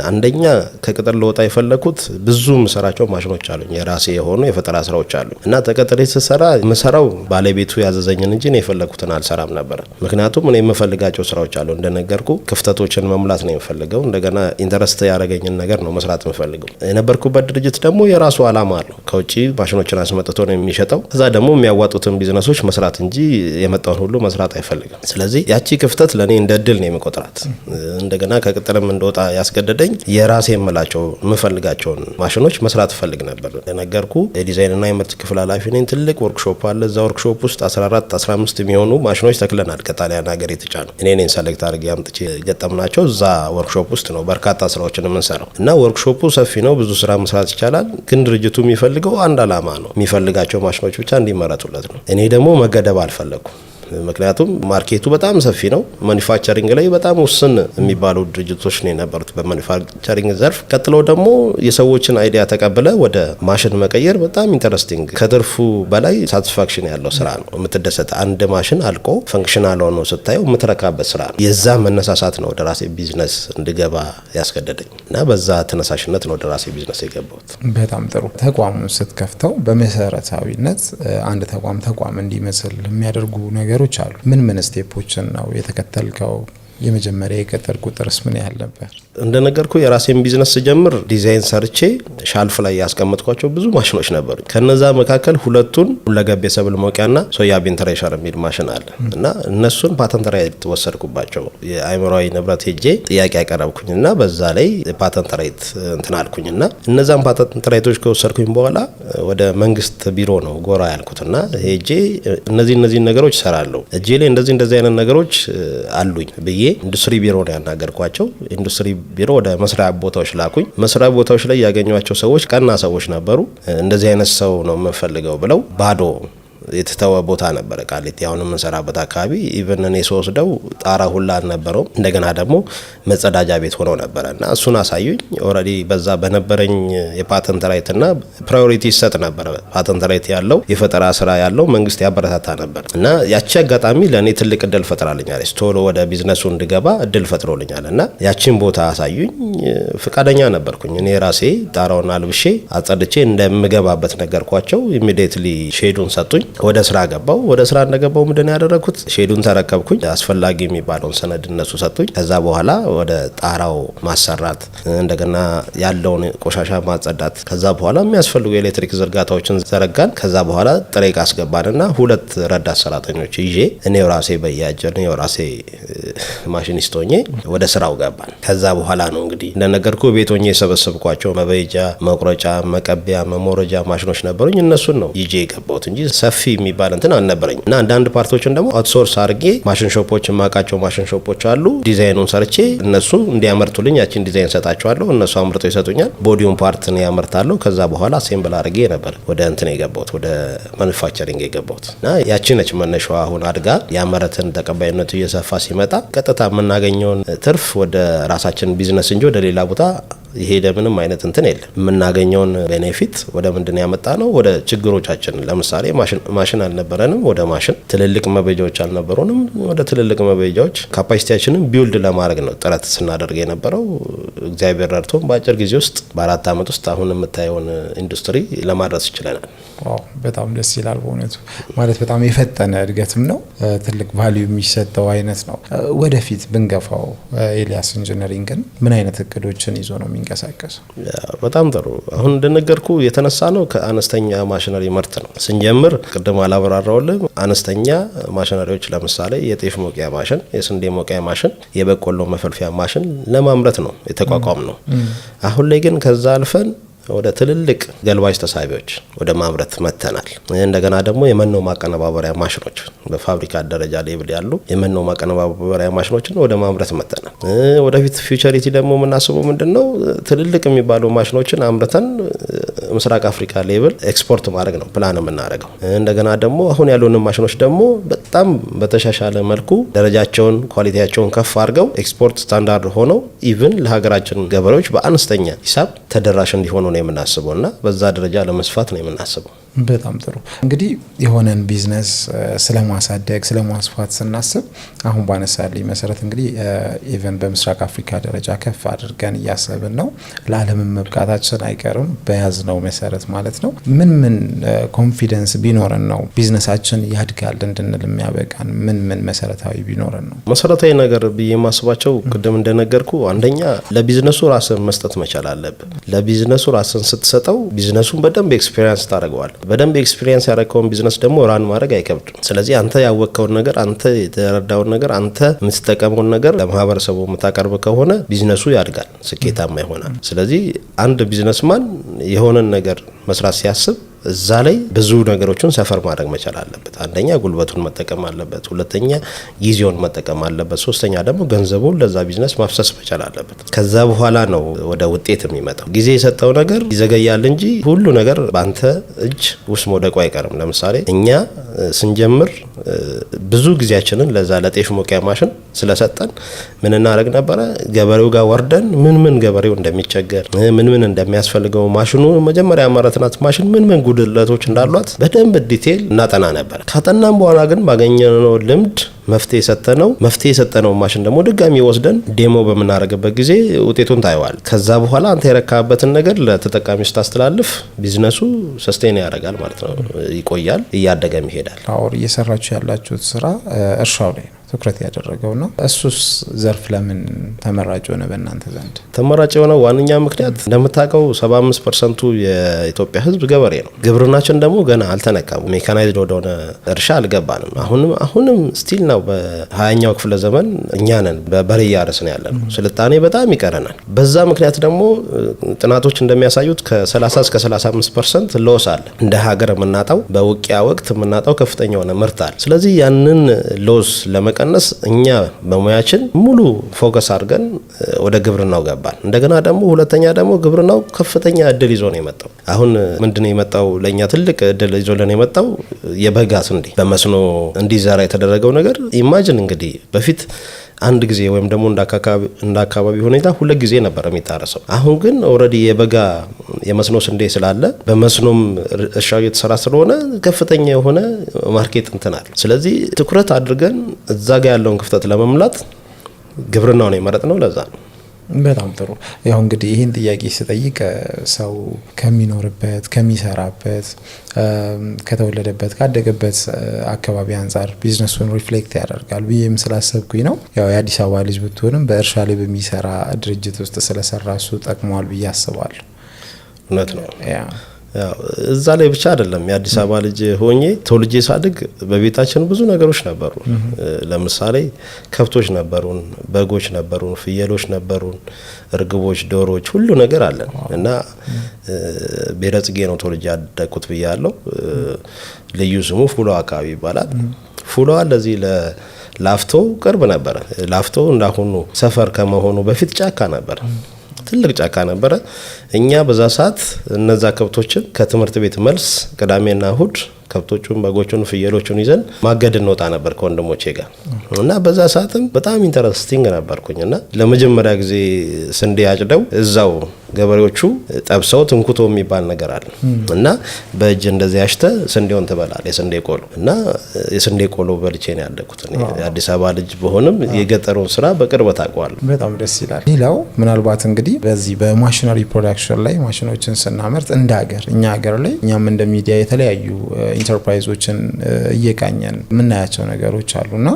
አንደኛ ከቅጥር ለወጣ የፈለኩት ብዙ ምሰራቸው ማሽኖች አሉኝ፣ የራሴ የሆኑ የፈጠራ ስራዎች አሉኝ እና ተቀጥሬ ስሰራ ምሰራው ባለቤቱ ያዘዘኝን እንጂ ነው የፈለኩትን አልሰራም ነበር። ምክንያቱም እኔ የምፈልጋቸው ስራዎች አሉ። እንደነገርኩ ክፍተቶችን መሙላት ነው የምፈልገው። እንደገና ኢንተረስት ያደረገኝን ነገር ነው መስራት የምፈልገው። የነበርኩበት ድርጅት ደግሞ የራሱ አላማ አለው። ከውጪ ማሽኖችን አስመጥቶ ነው የሚሸጠው። ከዛ ደግሞ የሚያዋጡትን ቢዝነሶች መስራት እንጂ የመጣውን ሁሉ መስራት አይፈልግም። ስለዚህ ያቺ ክፍተት ለኔ እንደ እድል ነው የምቆጥራት። እንደገና ከቅጥርም እንደወጣ ያስገደደኝ የራሴ የምላቸው የምፈልጋቸውን ማሽኖች መስራት ፈልግ ነበር። ለነገርኩ የዲዛይንና የምርት ክፍል ኃላፊ ነኝ። ትልቅ ወርክሾፕ አለ። እዛ ወርክሾፕ ውስጥ 14-15 የሚሆኑ ማሽኖች ተክለናል። ከጣሊያን ሀገር የተጫኑ እኔ ነኝ ሰሌክት አድርጌ አምጥቼ ገጠምናቸው። እዛ ወርክሾፕ ውስጥ ነው በርካታ ስራዎችን የምንሰራው እና ወርክሾፑ ሰፊ ነው። ብዙ ስራ መስራት ይቻላል። ግን ድርጅቱ የሚፈልገው አንድ አላማ ነው። የሚፈልጋቸው ማሽኖች ብቻ እንዲመረቱለት ነው። እኔ ደግሞ መገደብ አልፈለኩም። ምክንያቱም ማርኬቱ በጣም ሰፊ ነው። ማኒፋክቸሪንግ ላይ በጣም ውስን የሚባሉ ድርጅቶች ነው የነበሩት በማኒፋክቸሪንግ ዘርፍ። ቀጥለው ደግሞ የሰዎችን አይዲያ ተቀብለ ወደ ማሽን መቀየር በጣም ኢንተረስቲንግ፣ ከትርፉ በላይ ሳቲስፋክሽን ያለው ስራ ነው። የምትደሰት አንድ ማሽን አልቆ ፈንክሽናል ሆኖ ስታየው የምትረካበት ስራ ነው። የዛ መነሳሳት ነው ወደ ራሴ ቢዝነስ እንድገባ ያስገደደኝ እና በዛ ተነሳሽነት ነው ወደ ራሴ ቢዝነስ የገባሁት። በጣም ጥሩ። ተቋሙን ስትከፍተው በመሰረታዊነት አንድ ተቋም እንዲመስል የሚያደርጉ ነገር አሉ። ምን ስቴፖችን ነው የተከተልከው? የመጀመሪያ የቅጥር ቁጥርስ ምን ያህል ነበር? እንደነገርኩ የራሴን ቢዝነስ ስጀምር ዲዛይን ሰርቼ ሻልፍ ላይ ያስቀመጥኳቸው ብዙ ማሽኖች ነበሩ። ከነዛ መካከል ሁለቱን ሁለገብ የሰብል መውቂያና ሶያቢን ትሬሸር የሚል ማሽን አለ እና እነሱን ፓተንት ራይት ወሰድኩባቸው። የአይምሮዊ ንብረት ሄጄ ጥያቄ ያቀረብኩኝና በዛ ላይ ፓተንት ራይት እንትን አልኩኝና እነዛን ፓተንት ራይቶች ከወሰድኩኝ በኋላ ወደ መንግስት ቢሮ ነው ጎራ ያልኩትና ሄጄ እነዚህ ነገሮች ሰራለሁ፣ እጄ ላይ እንደዚህ አይነት ነገሮች አሉኝ ብዬ ኢንዱስትሪ ቢሮ ነው ያናገርኳቸው። ኢንዱስትሪ ቢሮ ወደ መስሪያ ቦታዎች ላኩኝ። መስሪያ ቦታዎች ላይ ያገኟቸው ሰዎች ቀና ሰዎች ነበሩ። እንደዚህ አይነት ሰው ነው የምፈልገው ብለው ባዶ የተተወ ቦታ ነበረ ቃሊቲ አሁን የምንሰራበት አካባቢ። ኢቨን እኔ ስወስደው ጣራ ሁላ አልነበረው። እንደገና ደግሞ መጸዳጃ ቤት ሆኖ ነበረ እና እሱን አሳዩኝ። ኦልሬዲ በዛ በነበረኝ የፓተንት ራይትና ፕራዮሪቲ ይሰጥ ነበረ። ፓተንት ራይት ያለው የፈጠራ ስራ ያለው መንግስት ያበረታታ ነበር እና ያቺ አጋጣሚ ለእኔ ትልቅ እድል ፈጥራልኛለች። ቶሎ ወደ ቢዝነሱ እንድገባ እድል ፈጥሮልኛል እና ያቺን ቦታ አሳዩኝ። ፍቃደኛ ነበርኩኝ። እኔ ራሴ ጣራውን አልብሼ አጸድቼ እንደምገባበት ነገርኳቸው። ኢሚዲየትሊ ሼዱን ሰጡኝ። ወደ ስራ ገባው። ወደ ስራ እንደገባው ምንድነው ያደረኩት? ሼዱን ተረከብኩኝ። አስፈላጊ የሚባለውን ሰነድ እነሱ ሰጡኝ። ከዛ በኋላ ወደ ጣራው ማሰራት፣ እንደገና ያለውን ቆሻሻ ማጸዳት፣ ከዛ በኋላ የሚያስፈልጉ የኤሌክትሪክ ዝርጋታዎችን ዘረጋን። ከዛ በኋላ ጥሬ ዕቃ አስገባንና 2 ረዳት ሰራተኞች ይዤ እኔው ራሴ በያጀን እኔው ራሴ ማሽኒስት ሆኜ ወደ ስራው ገባን። ከዛ በኋላ ነው እንግዲህ እንደነገርኩ ቤት ሆኜ የሰበሰብኳቸው መበይጃ፣ መቁረጫ፣ መቀቢያ፣ መሞረጃ ማሽኖች ነበሩኝ። እነሱን ነው ይዤ የገባሁት እንጂ ሰፊ የሚባል እንትን አልነበረኝ እና አንዳንድ ፓርቶችን ደግሞ አውትሶርስ አድርጌ ማሽን ሾፖች የማውቃቸው ማሽን ሾፖች አሉ። ዲዛይኑን ሰርቼ እነሱ እንዲያመርቱልኝ ያቺን ዲዛይን ሰጣቸዋለሁ። እነሱ አምርተው ይሰጡኛል። ቦዲውን ፓርትን ያመርታለሁ። ከዛ በኋላ አሴምብል አድርጌ ነበር ወደ እንትን የገባሁት ወደ ማኑፋክቸሪንግ የገባሁት እና ያቺ ነች መነሻዋ። አሁን አድጋ ያመረትን ተቀባይነቱ እየሰፋ ሲመጣ ቀጥታ የምናገኘውን ትርፍ ወደ ራሳችን ቢዝነስ እንጂ ወደ ሌላ ቦታ የሄደ ምንም አይነት እንትን የለም። የምናገኘውን ቤኔፊት ወደ ምንድን ያመጣ ነው? ወደ ችግሮቻችን። ለምሳሌ ማሽን አልነበረንም፣ ወደ ማሽን። ትልልቅ መበጃዎች አልነበሩንም፣ ወደ ትልልቅ መበጃዎች። ካፓሲቲያችንን ቢውልድ ለማድረግ ነው ጥረት ስናደርግ የነበረው። እግዚአብሔር ረድቶን በአጭር ጊዜ ውስጥ በ4 ዓመት ውስጥ አሁን የምታየውን ኢንዱስትሪ ለማድረስ ይችለናል። በጣም ደስ ይላል በእውነቱ። ማለት በጣም የፈጠነ እድገትም ነው፣ ትልቅ ቫልዩ የሚሰጠው አይነት ነው። ወደፊት ብንገፋው ኤልያስ ኢንጂነሪንግን ምን አይነት እቅዶችን ይዞ ነው የሚንቀሳቀሰው? በጣም ጥሩ። አሁን እንደነገርኩ የተነሳ ነው ከአነስተኛ ማሽነሪ ምርት ነው ስንጀምር። ቅድም አላብራራውልም። አነስተኛ ማሽነሪዎች ለምሳሌ የጤፍ መውቂያ ማሽን፣ የስንዴ መውቂያ ማሽን፣ የበቆሎ መፈልፊያ ማሽን ለማምረት ነው የተቋቋም ነው። አሁን ላይ ግን ከዛ አልፈን ወደ ትልልቅ ገልባጭ ተሳቢዎች ወደ ማምረት መተናል። እንደገና ደግሞ የመኖ ማቀነባበሪያ ማሽኖች በፋብሪካ ደረጃ ሌብል ያሉ የመኖ ማቀነባበሪያ ማሽኖችን ወደ ማምረት መተናል። ወደፊት ፊውቸሪቲ ደግሞ የምናስበው ምንድነው? ትልልቅ የሚባሉ ማሽኖችን አምርተን ምስራቅ አፍሪካ ሌብል ኤክስፖርት ማድረግ ነው ፕላን የምናደርገው። እንደገና ደግሞ አሁን ያሉንን ማሽኖች ደግሞ በጣም በተሻሻለ መልኩ ደረጃቸውን ኳሊቲያቸውን ከፍ አድርገው ኤክስፖርት ስታንዳርድ ሆነው ኢቭን ለሀገራችን ገበሬዎች በአነስተኛ ሂሳብ ተደራሽ እንዲሆኑ ነው የምናስበው እና በዛ ደረጃ ለመስፋት ነው የምናስበው። በጣም ጥሩ። እንግዲህ የሆነን ቢዝነስ ስለማሳደግ ስለማስፋት ስናስብ አሁን ባነሳልኝ መሰረት እንግዲህ ኢቨን በምስራቅ አፍሪካ ደረጃ ከፍ አድርገን እያሰብን ነው። ለዓለም መብቃታችን አይቀርም በያዝነው መሰረት ማለት ነው። ምን ኮንፊደንስ ቢኖረን ነው ቢዝነሳችን ያድጋል እንድንል የሚያበቃን? ምን መሰረታዊ ቢኖረን ነው? መሰረታዊ ነገር ብዬ የማስባቸው ቅድም እንደነገርኩ አንደኛ ለቢዝነሱ ራስን መስጠት መቻል አለብን። ለቢዝነሱ ራስን ስትሰጠው ቢዝነሱን በደንብ ኤክስፒሪየንስ ታደርገዋል። በደንብ ኤክስፒሪየንስ ያደረከውን ቢዝነስ ደግሞ ራን ማድረግ አይከብድም። ስለዚህ አንተ ያወቅከውን ነገር፣ አንተ የተረዳውን ነገር፣ አንተ የምትጠቀመውን ነገር ለማህበረሰቡ የምታቀርብ ከሆነ ቢዝነሱ ያድጋል፣ ስኬታማ ይሆናል። ስለዚህ አንድ ቢዝነስማን የሆነን ነገር መስራት ሲያስብ እዛ ላይ ብዙ ነገሮችን ሰፈር ማድረግ መቻል አለበት። አንደኛ ጉልበቱን መጠቀም አለበት፣ ሁለተኛ ጊዜውን መጠቀም አለበት፣ ሶስተኛ ደግሞ ገንዘቡን ለዛ ቢዝነስ ማፍሰስ መቻል አለበት። ከዛ በኋላ ነው ወደ ውጤት የሚመጣው። ጊዜ የሰጠው ነገር ይዘገያል እንጂ ሁሉ ነገር በአንተ እጅ ውስጥ መውደቁ አይቀርም። ለምሳሌ እኛ ስንጀምር ብዙ ጊዜያችንን ለዛ ለጤፍ መውቂያ ማሽን ስለሰጠን ምን እናደርግ ነበረ? ገበሬው ጋር ወርደን ምን ገበሬው እንደሚቸገር ምን እንደሚያስፈልገው ማሽኑ መጀመሪያ ያመረትናት ማሽን ምን ጉድለቶች እንዳሏት በደንብ ዲቴል እናጠና ነበር። ካጠናም በኋላ ግን ባገኘነው ልምድ መፍትሄ የሰጠነው ማሽን ደግሞ ድጋሚ ወስደን ዴሞ በምናደርግበት ጊዜ ውጤቱን ታየዋል። ከዛ በኋላ አንተ የረካበትን ነገር ለተጠቃሚ ስታስተላልፍ ቢዝነሱ ሰስቴን ያደርጋል ማለት ነው፣ ይቆያል፣ እያደገም ይሄዳል። አሁን እየሰራችሁ ያላችሁት ስራ እርሻው ላይ ነው ትኩረት ያደረገው ነው። እሱስ ዘርፍ ለምን ተመራጭ ሆነ በእናንተ ዘንድ? ተመራጭ የሆነው ዋነኛ ምክንያት እንደምታውቀው 75% የኢትዮጵያ ሕዝብ ገበሬ ነው። ግብርናችን ደግሞ ገና አልተነካም፣ ሜካናይዝድ ወደሆነ እርሻ አልገባንም። አሁንም ስቲል ነው። በ20ኛው ክፍለ ዘመን እኛ ነን በበሬ እያረስን ያለነው። ስልጣኔ በጣም ይቀረናል። በዛ ምክንያት ደግሞ ጥናቶች እንደሚያሳዩት ከ30 እስከ 35% ሎስ አለ። እንደ ሀገር የምናጣው በውቂያ ወቅት የምናጣው ከፍተኛ የሆነ ምርት አለ። ስለዚህ ያንን ሎስ ለመቀነስ እኛ በሙያችን ሙሉ ፎከስ አድርገን ወደ ግብርናው ገባን። እንደገና ደግሞ ሁለተኛ ደግሞ ግብርናው ከፍተኛ እድል ይዞ ነው የመጣው። አሁን ምንድነው የመጣው? ለኛ ትልቅ እድል ይዞልን የመጣው የበጋ ስንዴ በመስኖ እንዲዘራ የተደረገው ነገር። ኢማጂን እንግዲህ በፊት አንድ ጊዜ ወይም ደግሞ እንደ አካባቢ ሁኔታ ሁለት ጊዜ ነበር የሚታረሰው። አሁን ግን ኦልሬዲ የበጋ የመስኖ ስንዴ ስላለ በመስኖም እርሻው የተሰራ ስለሆነ ከፍተኛ የሆነ ማርኬት እንትናል። ስለዚህ ትኩረት አድርገን እዛ ጋር ያለውን ክፍተት ለመሙላት ግብርናውን የመረጥነው ለዛ ነው። በጣም ጥሩ። ያው እንግዲህ ይህን ጥያቄ ስጠይቅ ሰው ከሚኖርበት ከሚሰራበት ከተወለደበት ካደገበት አካባቢ አንጻር ቢዝነሱን ሪፍሌክት ያደርጋል ብዬም ስላሰብኩኝ ነው። ያው የአዲስ አበባ ልጅ ብትሆንም በእርሻ ላይ በሚሰራ ድርጅት ውስጥ ስለሰራ እሱ ጠቅሟል ብዬ አስባለሁ። እውነት ነው። ያው እዛ ላይ ብቻ አይደለም። የአዲስ አበባ ልጅ ሆኜ ተወልጄ ሳድግ በቤታችን ብዙ ነገሮች ነበሩ። ለምሳሌ ከብቶች ነበሩን፣ በጎች ነበሩን፣ ፍየሎች ነበሩን፣ እርግቦች፣ ዶሮዎች፣ ሁሉ ነገር አለን እና ቤረጽጌ ነው ተወልጄ ያደግኩት ብያለሁ። ልዩ ስሙ ፉሎ አካባቢ ይባላል። ፉሎ ለዚህ ለላፍቶ ቅርብ ነበረ። ላፍቶ እንዳሁኑ ሰፈር ከመሆኑ በፊት ጫካ ነበረ፣ ትልቅ ጫካ ነበረ። እኛ በዛ ሰዓት እነዛ ከብቶችን ከትምህርት ቤት መልስ ቅዳሜና እሁድ ከብቶቹን በጎቹን ፍየሎቹን ይዘን ማገድ እንወጣ ነበር ከወንድሞቼ ጋር እና በዛ ሰዓትም በጣም ኢንተረስቲንግ ነበርኩኝና ለመጀመሪያ ጊዜ ስንዴ አጭደው እዛው ገበሬዎቹ ጠብሰው ትንኩቶ የሚባል ነገር አለ እና በእጅ እንደዚህ አሽተ ስንዴውን ትበላል የስንዴ ቆሎ እና የስንዴ ቆሎ በልቼ ነው ያደኩት። አዲስ አበባ ልጅ በሆንም የገጠሩን ስራ በቅርበት አውቀዋለሁ። በጣም ደስ ይላል። ሌላው ምናልባት እንግዲህ በዚህ በማሽነሪ ፕሮዳክሽን ላይ ማሽኖችን ስናመርት እንደ ሀገር እኛ ሀገር ላይ እኛም እንደ ሚዲያ የተለያዩ ኢንተርፕራይዞችን እየቃኘን የምናያቸው ነገሮች አሉና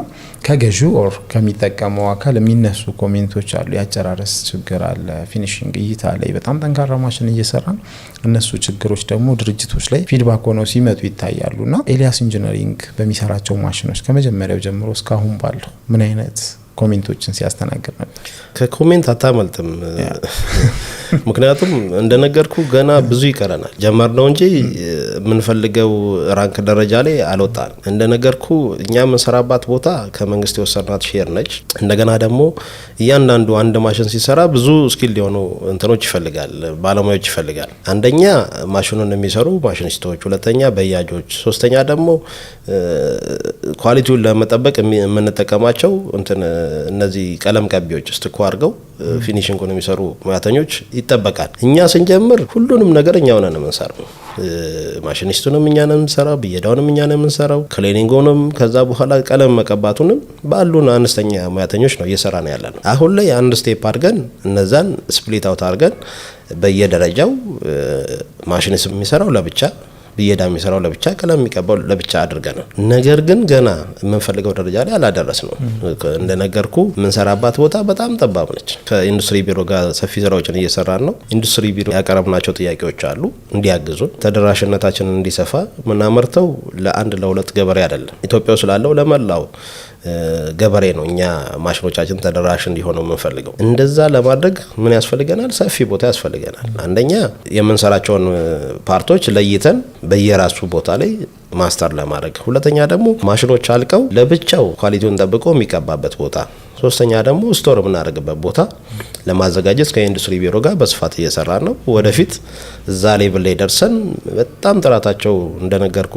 ከገዢው ኦር ከሚጠቀመው አካል የሚነሱ ኮሜንቶች አሉ። ያጨራረስ ችግር አለ፣ ፊኒሺንግ እይታ ላይ በጣም ጠንካራ ማሽን እየሰራን እነሱ ችግሮች ደግሞ ድርጅቶች ላይ ፊድባክ ሆነው ሲመጡ ይታያሉና ኤልያስ ኢንጂነሪንግ በሚሰራቸው ማሽኖች ከመጀመሪያው ጀምሮ እስካሁን ባለው ምን አይነት ኮሜንቶችን ሲያስተናግድ ነበር? ከኮሜንት አታመልጥም። ምክንያቱም እንደነገርኩ ገና ብዙ ይቀረናል። ጀመርነው እንጂ የምንፈልገው ራንክ ደረጃ ላይ አልወጣን። እንደነገርኩ እኛ የምንሰራባት ቦታ ከመንግስት የወሰድናት ሼር ነች። እንደገና ደግሞ እያንዳንዱ አንድ ማሽን ሲሰራ ብዙ ስኪል የሆኑ እንትኖች ይፈልጋል፣ ባለሙያዎች ይፈልጋል። አንደኛ ማሽኑን የሚሰሩ ማሽኒስቶች፣ ሁለተኛ በያጆች፣ ሶስተኛ ደግሞ ኳሊቲውን ለመጠበቅ የምንጠቀማቸው እነዚህ ቀለም ቀቢዎች ስቲክ አድርገው ፊኒሺንጉን የሚሰሩ ሙያተኞች ይጠበቃል። እኛ ስንጀምር ሁሉንም ነገር እኛው ነን የምንሰራው። ማሽኒስቱንም እኛ ነን የምንሰራው፣ ብየዳውንም እኛ ነን የምንሰራው፣ ክሊኒንጉንም ከዛ በኋላ ቀለም መቀባቱንም ባሉን አነስተኛ ሙያተኞች ነው እየሰራን ያለነው። አሁን ላይ አንድ ስቴፕ አድርገን እነዛን ስፕሊት አውት አድርገን በየደረጃው ማሽኒስት የሚሰራው ለብቻ፣ ብየዳ የሚሰራው ለብቻ፣ ቀለም የሚቀባው ለብቻ አድርገናል። ነገር ግን ገና የምንፈልገው ደረጃ ላይ አላደረስነው። እንደነገርኩ የምንሰራባት ቦታ በጣም ጠባብ ነች። ከኢንዱስትሪ ቢሮ ጋር ሰፊ ስራዎችን እየሰራን ነው። ኢንዱስትሪ ቢሮ ያቀረብናቸው ጥያቄዎች አሉ እንዲያግዙን፣ ተደራሽነታችንን እንዲሰፋ። የምናመርተው ለአንድ ለሁለት ገበሬ አይደለም፣ ኢትዮጵያ ስላለው ለመላው ገበሬ ነው እኛ ማሽኖቻችን ተደራሽ እንዲሆኑ የምንፈልገው። እንደዛ ለማድረግ ምን ያስፈልገናል? ሰፊ ቦታ ያስፈልገናል። አንደኛ የምንሰራቸውን ፓርቶች ለይተን በየራሱ ቦታ ላይ ማስተር ለማድረግ፣ ሁለተኛ ደግሞ ማሽኖች አልቀው ለብቻው ኳሊቲውን ጠብቆ የሚቀባበት ቦታ፣ ሶስተኛ ደግሞ ስቶር የምናደርግበት ቦታ ለማዘጋጀት ከኢንዱስትሪ ቢሮ ጋር በስፋት እየሰራን ነው። ወደፊት እዛ ሌቭል ላይ ደርሰን በጣም ጥራታቸው እንደነገርኩ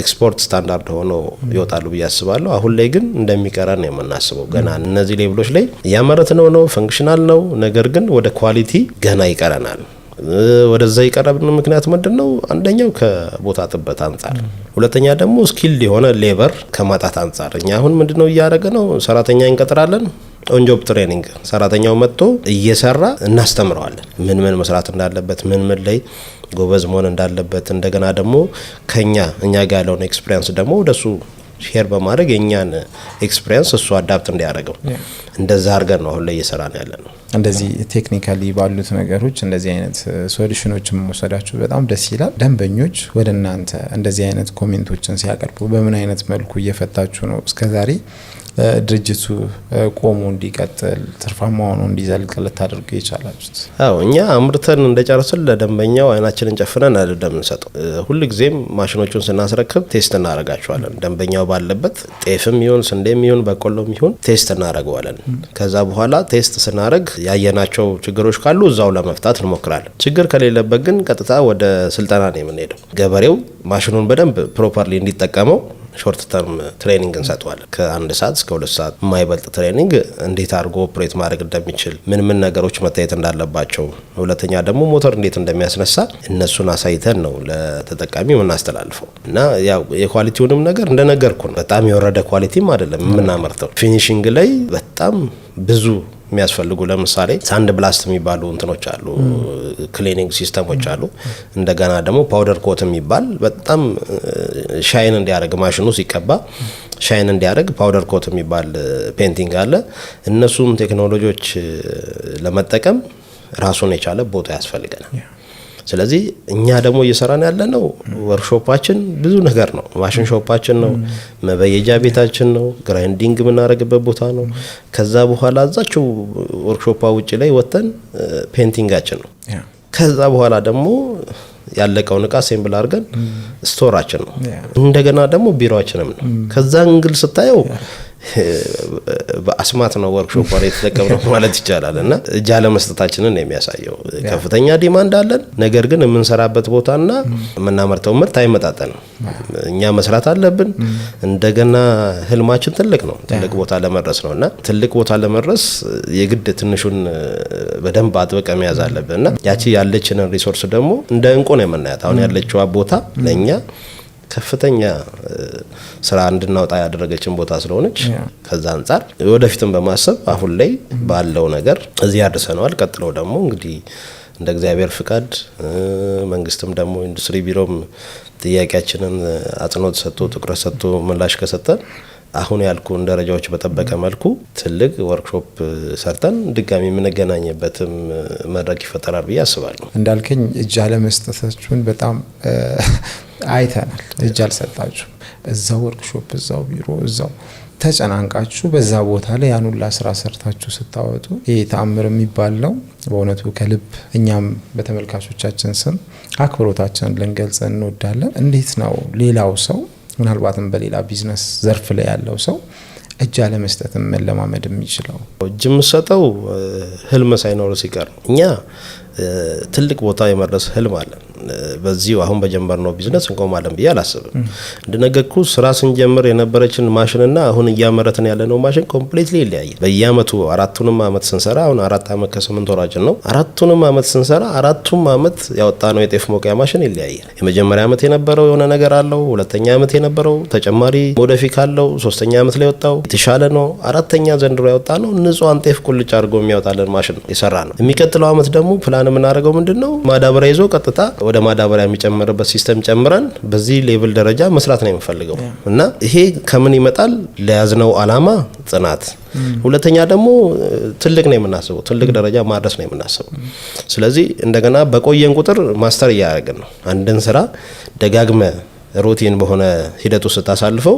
ኤክስፖርት ስታንዳርድ ሆኖ ይወጣሉ ብዬ አስባለሁ። አሁን ላይ ግን እንደሚቀራን ነው የምናስበው። ገና እነዚህ ሌቭሎች ላይ እያመረትነው ነው፣ ፈንክሽናል ነው። ነገር ግን ወደ ኳሊቲ ገና ይቀረናል። ወደዛ ይቀረብን ምክንያት ምንድነው? አንደኛው ከቦታ ጥበት አንጻር፣ ሁለተኛ ደግሞ ስኪልድ የሆነ ሌበር ከማጣት አንጻር። እኛ አሁን ምንድነው እያደረገ ነው? ሰራተኛ እንቀጥራለን። ኦንጆብ ትሬኒንግ ሰራተኛው መጥቶ እየሰራ እናስተምረዋለን። ምን መስራት እንዳለበት፣ ምን ላይ ጎበዝ መሆን እንዳለበት፣ እንደገና ደግሞ እኛ ጋር ያለውን ኤክስፒሪየንስ ደግሞ ወደሱ ሼር በማድረግ የኛን ኤክስፒሪየንስ እሱ አዳፕት እንዲያደርገው እንደዛ አድርገን ነው አሁን ላይ እየሰራን ያለነው። እንደዚህ ቴክኒካሊ ባሉት ነገሮች እንደዚህ አይነት ሶሉሽኖችን መውሰዳችሁ በጣም ደስ ይላል። ደንበኞች ወደ እናንተ እንደዚህ አይነት ኮሜንቶችን ሲያቀርቡ በምን አይነት መልኩ እየፈታችሁ ነው እስከዛሬ ድርጅቱ ቆሞ እንዲቀጥል ትርፋማ ሆኖ እንዲዘልቅ ልታደርጉ የቻላችሁት? አዎ እኛ አምርተን እንደጨረስን ለደንበኛው አይናችንን ጨፍነን አይደለም እንሰጠው። ሁልጊዜም ማሽኖቹን ስናስረክብ ቴስት እናደርጋቸዋለን። ደንበኛው ባለበት ጤፍም ይሁን ስንዴም ይሁን በቆሎም ይሁን ቴስት እናደርገዋለን። ከዛ በኋላ ቴስት ስናደርግ ያየናቸው ችግሮች ካሉ እዛው ለመፍታት እንሞክራለን። ችግር ከሌለበት ግን ቀጥታ ወደ ስልጠና ነው የምንሄደው። ገበሬው ማሽኑን በደንብ ፕሮፐርሊ እንዲጠቀመው ሾርት ተርም ትሬኒንግ እንሰጠዋለን። ከ1 ሰዓት እስከ 2 ሰዓት የማይበልጥ ትሬኒንግ እንዴት አድርጎ ኦፕሬት ማድረግ እንደሚችል፣ ምን ነገሮች መታየት እንዳለባቸው፣ ሁለተኛ ደግሞ ሞተር እንዴት እንደሚያስነሳ እነሱን አሳይተን ነው ለተጠቃሚ የምናስተላልፈው። እና ያው የኳሊቲውንም ነገር እንደነገርኩ ነው። በጣም የወረደ ኳሊቲም አይደለም የምናመርተው። ፊኒሺንግ ላይ በጣም ብዙ የሚያስፈልጉ ለምሳሌ ሳንድ ብላስት የሚባሉ እንትኖች አሉ፣ ክሊኒንግ ሲስተሞች አሉ። እንደገና ደግሞ ፓውደር ኮት የሚባል በጣም ሻይን እንዲያደርግ ማሽኑ ሲቀባ ሻይን እንዲያደርግ ፓውደር ኮት የሚባል ፔንቲንግ አለ። እነሱም ቴክኖሎጂዎች ለመጠቀም ራሱን የቻለ ቦታ ያስፈልገናል። ስለዚህ እኛ ደግሞ እየሰራን ያለነው ወርክሾፓችን ብዙ ነገር ነው። ማሽን ሾፓችን ነው፣ መበየጃ ቤታችን ነው፣ ግራይንዲንግ የምናደርግበት ቦታ ነው። ከዛ በኋላ እዛቸው ወርክሾፓ ውጭ ላይ ወተን ፔንቲንጋችን ነው። ከዛ በኋላ ደግሞ ያለቀውን እቃ አሴምብል አድርገን ስቶራችን ነው። እንደገና ደግሞ ቢሮአችንም ነው። ከዛ እንግል ስታየው በአስማት ነው ወርክሾፕ ላይ የተጠቀምነው ማለት ይቻላል። እና እጅ አለመስጠታችንን ነው የሚያሳየው። ከፍተኛ ዲማንድ አለን፣ ነገር ግን የምንሰራበት ቦታና የምናመርተው ምርት አይመጣጠንም። እኛ መስራት አለብን። እንደገና ህልማችን ትልቅ ነው፣ ትልቅ ቦታ ለመድረስ ነውና ትልቅ ቦታ ለመድረስ የግድ ትንሹን በደንብ አጥብቀ መያዝ አለብን። እና ያቺ ያለችንን ሪሶርስ ደግሞ እንደ እንቁ ነው የምናያት። አሁን ያለችዋ ቦታ ለኛ ከፍተኛ ስራ እንድናወጣ ያደረገችን ቦታ ስለሆነች ከዛ አንፃር ወደፊትም በማሰብ አሁን ላይ ባለው ነገር እዚህ ያድርሰናል። ቀጥለው ደግሞ እንግዲህ እንደ እግዚአብሔር ፍቃድ መንግስትም ደግሞ ኢንዱስትሪ ቢሮም ጥያቄያችንን አጽንኦት ሰጥቶ ትኩረት ሰጥቶ ምላሽ ከሰጠ አሁን ያልኩን ደረጃዎች በጠበቀ መልኩ ትልቅ ወርክሾፕ ሰርተን ድጋሚ የምንገናኝበትም መድረክ ይፈጠራል ብዬ አስባለሁ። እንዳልከኝ እጅ አለመስጠታችሁን በጣም አይተናል። እጅ አልሰጣችሁም። እዛው ወርክሾፕ፣ እዛው ቢሮ፣ እዛው ተጨናንቃችሁ በዛ ቦታ ላይ ያን ሁላ ስራ ሰርታችሁ ስታወጡ ይሄ ተአምር የሚባል ነው በእውነቱ። ከልብ እኛም በተመልካቾቻችን ስም አክብሮታችንን ልንገልጽ እንወዳለን። እንዴት ነው ሌላው ሰው ምናልባትም በሌላ ቢዝነስ ዘርፍ ላይ ያለው ሰው እጅ አለመስጠትም መለማመድ የሚችለው? እጅ የምሰጠው ህልም ሳይኖር ሲቀር እኛ ትልቅ ቦታ የመድረስ ህልም አለን። በዚሁ አሁን በጀመርነው ቢዝነስ እንቆማለን ብዬ አላስብም። እንደነገርኩ ስራ ስንጀምር የነበረችን ማሽንና አሁን እያመረትን ያለነው ማሽን ኮምፕሊትሊ ይለያያል። በየአመቱ አራቱንም አመት ስንሰራ አሁን 4 አመት ከ8 ወራችን ነው። አራቱንም አመት ስንሰራ አራቱም አመት ያወጣነው የጤፍ መውቂያ ማሽን ይለያያል። የመጀመሪያ አመት የነበረው የሆነ ነገር አለው፣ ሁለተኛ አመት የነበረው ተጨማሪ ሞዲፊክ አለው፣ ሶስተኛ አመት ላይ ወጣው የተሻለ ነው፣ አራተኛ ዘንድሮ ያወጣነው ንጹሃን ጤፍ ቁልጭ አድርጎ የሚያወጣልን ማሽን ነው የሰራ ነው። የሚቀጥለው አመት ደግሞ ፕላን የምናደርገው ምንድነው ማዳበሪያ ይዞ ቀጥታ ወደ ማዳበሪያ የሚጨምርበት ሲስተም ጨምረን በዚህ ሌቭል ደረጃ መስራት ነው የምንፈልገው። እና ይሄ ከምን ይመጣል? ለያዝነው አላማ ጽናት፣ ሁለተኛ ደግሞ ትልቅ ነው የምናስበው፣ ትልቅ ደረጃ ማድረስ ነው የምናስበው። ስለዚህ እንደገና በቆየን ቁጥር ማስተር እያደረግን ነው። አንድን ስራ ደጋግመ ሩቲን በሆነ ሂደቱ ስታሳልፈው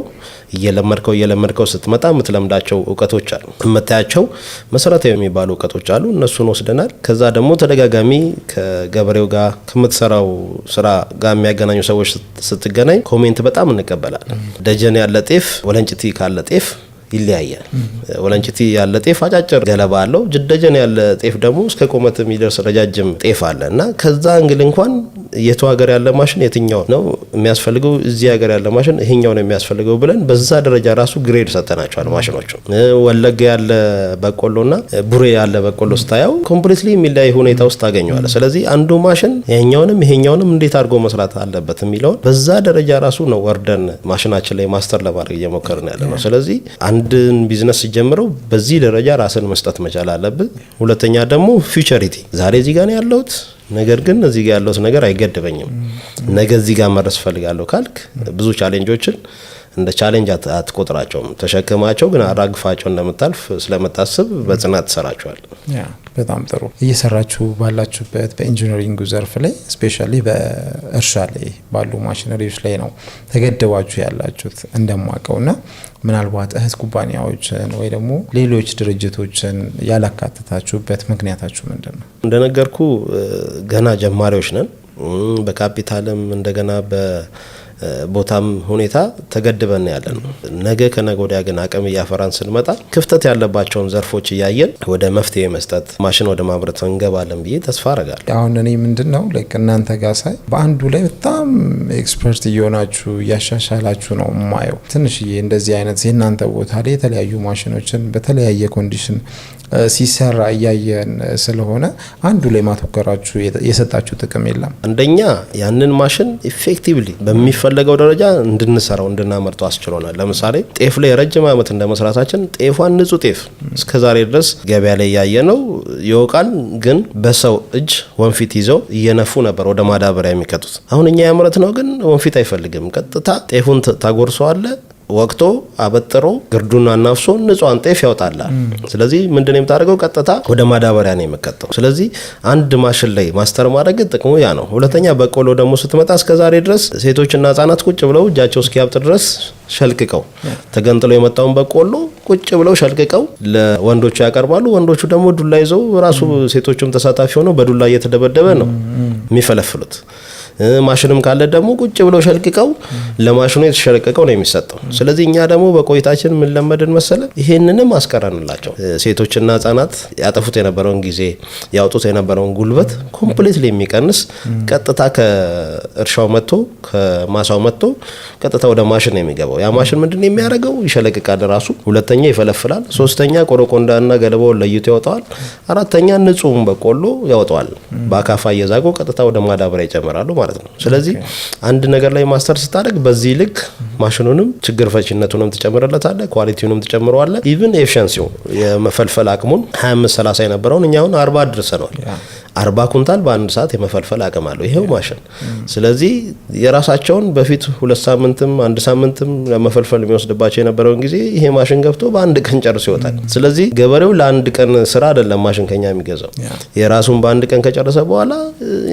እየለመድከው ስትመጣ የምትለምዳቸው እውቀቶች አሉ፣ የምታያቸው መሰረታዊ የሚባሉ እውቀቶች አሉ። እነሱን ወስደናል። ከዛ ደግሞ ተደጋጋሚ ከገበሬው ጋር ከምትሰራው ስራ ጋር የሚያገናኙ ሰዎች ስትገናኝ ኮሜንት በጣም እንቀበላለን። ደጀን ያለ ጤፍ ወለንጭቲ ካለ ጤፍ ይለያያል። ወለንጭቲ ያለ ጤፍ አጫጭር ገለባ አለው። ደጀን ያለ ጤፍ ደግሞ እስከ ቆመት የሚደርስ ረጃጅም ጤፍ አለ። እና ከዛ እንግል እንኳን የቱ ሀገር ያለ ማሽን የትኛው ነው የሚያስፈልገው፣ እዚህ ሀገር ያለ ማሽን ይሄኛው ነው የሚያስፈልገው ብለን በዛ ደረጃ ራሱ ግሬድ ሰጠናቸዋል ማሽኖቹ። ወለጋ ያለ በቆሎና ቡሬ ያለ በቆሎ ስታየው ኮምፕሊትሊ የሚለያይ ሁኔታ ውስጥ ታገኘዋለህ። ስለዚህ አንዱ ማሽን ይሄኛውንም እንዴት አድርጎ መስራት አለበት የሚለውን በዛ ደረጃ ራሱ ነው ወርደን ማሽናችን ላይ ማስተር ለማድረግ እየሞከርን ያለ ነው። ስለዚህ አንድን ቢዝነስ ሲጀምረው በዚህ ደረጃ ራስን መስጠት መቻል አለብን። ሁለተኛ ደግሞ ፊውቸሪቲ፣ ዛሬ እዚህ ጋር ነው ያለሁት፣ ነገር ግን እዚህ ጋር ያለሁት ነገር አይገድበኝም። ነገ እዚህ ጋር መድረስ ፈልጋለሁ ካልክ ብዙ ቻሌንጆችን እንደ ቻሌንጅ አትቆጥራቸውም። ተሸክማቸው ግን አራግፋቸው እንደምታልፍ ስለምታስብ በጽናት ትሰራቸዋል። በጣም ጥሩ። እየሰራችሁ ባላችሁበት በኢንጂነሪንግ ዘርፍ ላይ ስፔሻሊ በእርሻ ላይ ባሉ ማሽነሪዎች ላይ ነው ተገደባችሁ ያላችሁት እንደማውቀውና ምናልባት እህት ኩባንያዎችን ወይ ደግሞ ሌሎች ድርጅቶችን ያላካተታችሁበት ምክንያታችሁ ምንድን ነው? እንደነገርኩ ገና ጀማሪዎች ነን። በካፒታልም እንደገና ቦታም ሁኔታ ተገድበን ያለን። ነገ ከነገ ወዲያ ግን አቅም እያፈራን ስንመጣ ክፍተት ያለባቸውን ዘርፎች እያየን ወደ መፍትሄ መስጠት ማሽን ወደ ማምረት እንገባለን ብዬ ተስፋ አረጋለሁ። አሁን እኔ ምንድነው እናንተ ጋር ሳይ በአንዱ ላይ በጣም ኤክስፐርት እየሆናችሁ እያሻሻላችሁ ነው የማየው። ትንሽዬ እንደዚህ አይነት የእናንተ ቦታ ላይ የተለያዩ ማሽኖችን በተለያየ ኮንዲሽን ሲሰራ እያየን ስለሆነ አንዱ ላይ ማተኮራችሁ የሰጣችሁ ጥቅም የለም። አንደኛ ያንን ማሽን ኢፌክቲቭሊ በሚፈለገው ደረጃ እንድንሰራው እንድናመርተው አስችሎናል። ለምሳሌ ጤፍ ላይ ረጅም ዓመት እንደመስራታችን ጤፏን ንጹህ ጤፍ እስከዛሬ ድረስ ገበያ ላይ ያየነው ይወቃል፣ ግን በሰው እጅ ወንፊት ይዘው እየነፉ ነበር ወደ ማዳበሪያ የሚከቱት። አሁን እኛ ያመረትነው ግን ወንፊት አይፈልግም። ቀጥታ ጤፉን ታጎርሰዋለ፣ ወቅቶ አበጥሮ ግርዱና አናፍሶ ንጹሃን ጤፍ ያወጣላል። ስለዚህ ምንድነው የምታደርገው? ቀጥታ ወደ ማዳበሪያ ነው የምከተው። ስለዚህ አንድ ማሽን ላይ ማስተር ማድረግ ጥቅሙ ያ ነው። ሁለተኛ በቆሎ ደግሞ ስትመጣ እስከዛሬ ድረስ ሴቶችና ህጻናት ቁጭ ብለው እጃቸው እስኪያብጥ ድረስ ሸልቅቀው ተገንጥሎ የመጣውን በቆሎ ቁጭ ብለው ሸልቅቀው ለወንዶቹ ያቀርባሉ። ወንዶቹ ደግሞ ዱላ ይዘው ራሱ ሴቶቹም ተሳታፊ ሆነው በዱላ እየተደበደበ ነው የሚፈለፍሉት። ማሽንም ካለ ደግሞ ቁጭ ብለው ሸልቅቀው ለማሽኑ የተሸለቀቀው ነው የሚሰጠው። ስለዚህ እኛ ደግሞ በቆይታችን ምን ለመድን መሰለ ይሄንንም አስቀረንላቸው። ሴቶችና ህጻናት ያጠፉት የነበረውን ጊዜ ያውጡት የነበረውን ጉልበት ኮምፕሊትሊ የሚቀንስ ቀጥታ ከእርሻው መጥቶ ከማሳው መጥቶ ቀጥታ ወደ ማሽን ነው የሚገባው። ያ ማሽን ምንድነው የሚያደርገው? ይሸለቅቃል ራሱ፣ ሁለተኛ ይፈለፍላል፣ ሶስተኛ ቆረቆንዳና ገለባውን ለይቶ ያወጣዋል፣ አራተኛ ንጹህ በቆሎ ያወጣዋል። በአካፋ እየዛጎ ቀጥታ ወደ ማዳበሪያ ይጨምራሉ ማለት ነው። ስለዚህ አንድ ነገር ላይ ማስተር ስታደርግ በዚህ ልክ ማሽኑንም ችግር ፈቺነቱንም ትጨምረለታለህ፣ ኳሊቲውንም ትጨምረዋለህ። ኢቭን ኤፊሽንሲው የመፈልፈል አቅሙን 25-30 የነበረውን እኛ አሁን 40 አድርሰናል። 40 ኩንታል በአንድ ሰዓት የመፈልፈል አቅም አለው ይሄው ማሽን። ስለዚህ የራሳቸውን በፊት 2 ሳምንትም 1 ሳምንትም ለመፈልፈል የሚወስድባቸው የነበረውን ጊዜ ይሄ ማሽን ገብቶ በአንድ ቀን ጨርሶ ይወጣል። ስለዚህ ገበሬው ለአንድ ቀን ስራ አይደለም ማሽን ከኛ የሚገዛው፣ የራሱን በአንድ ቀን ከጨረሰ በኋላ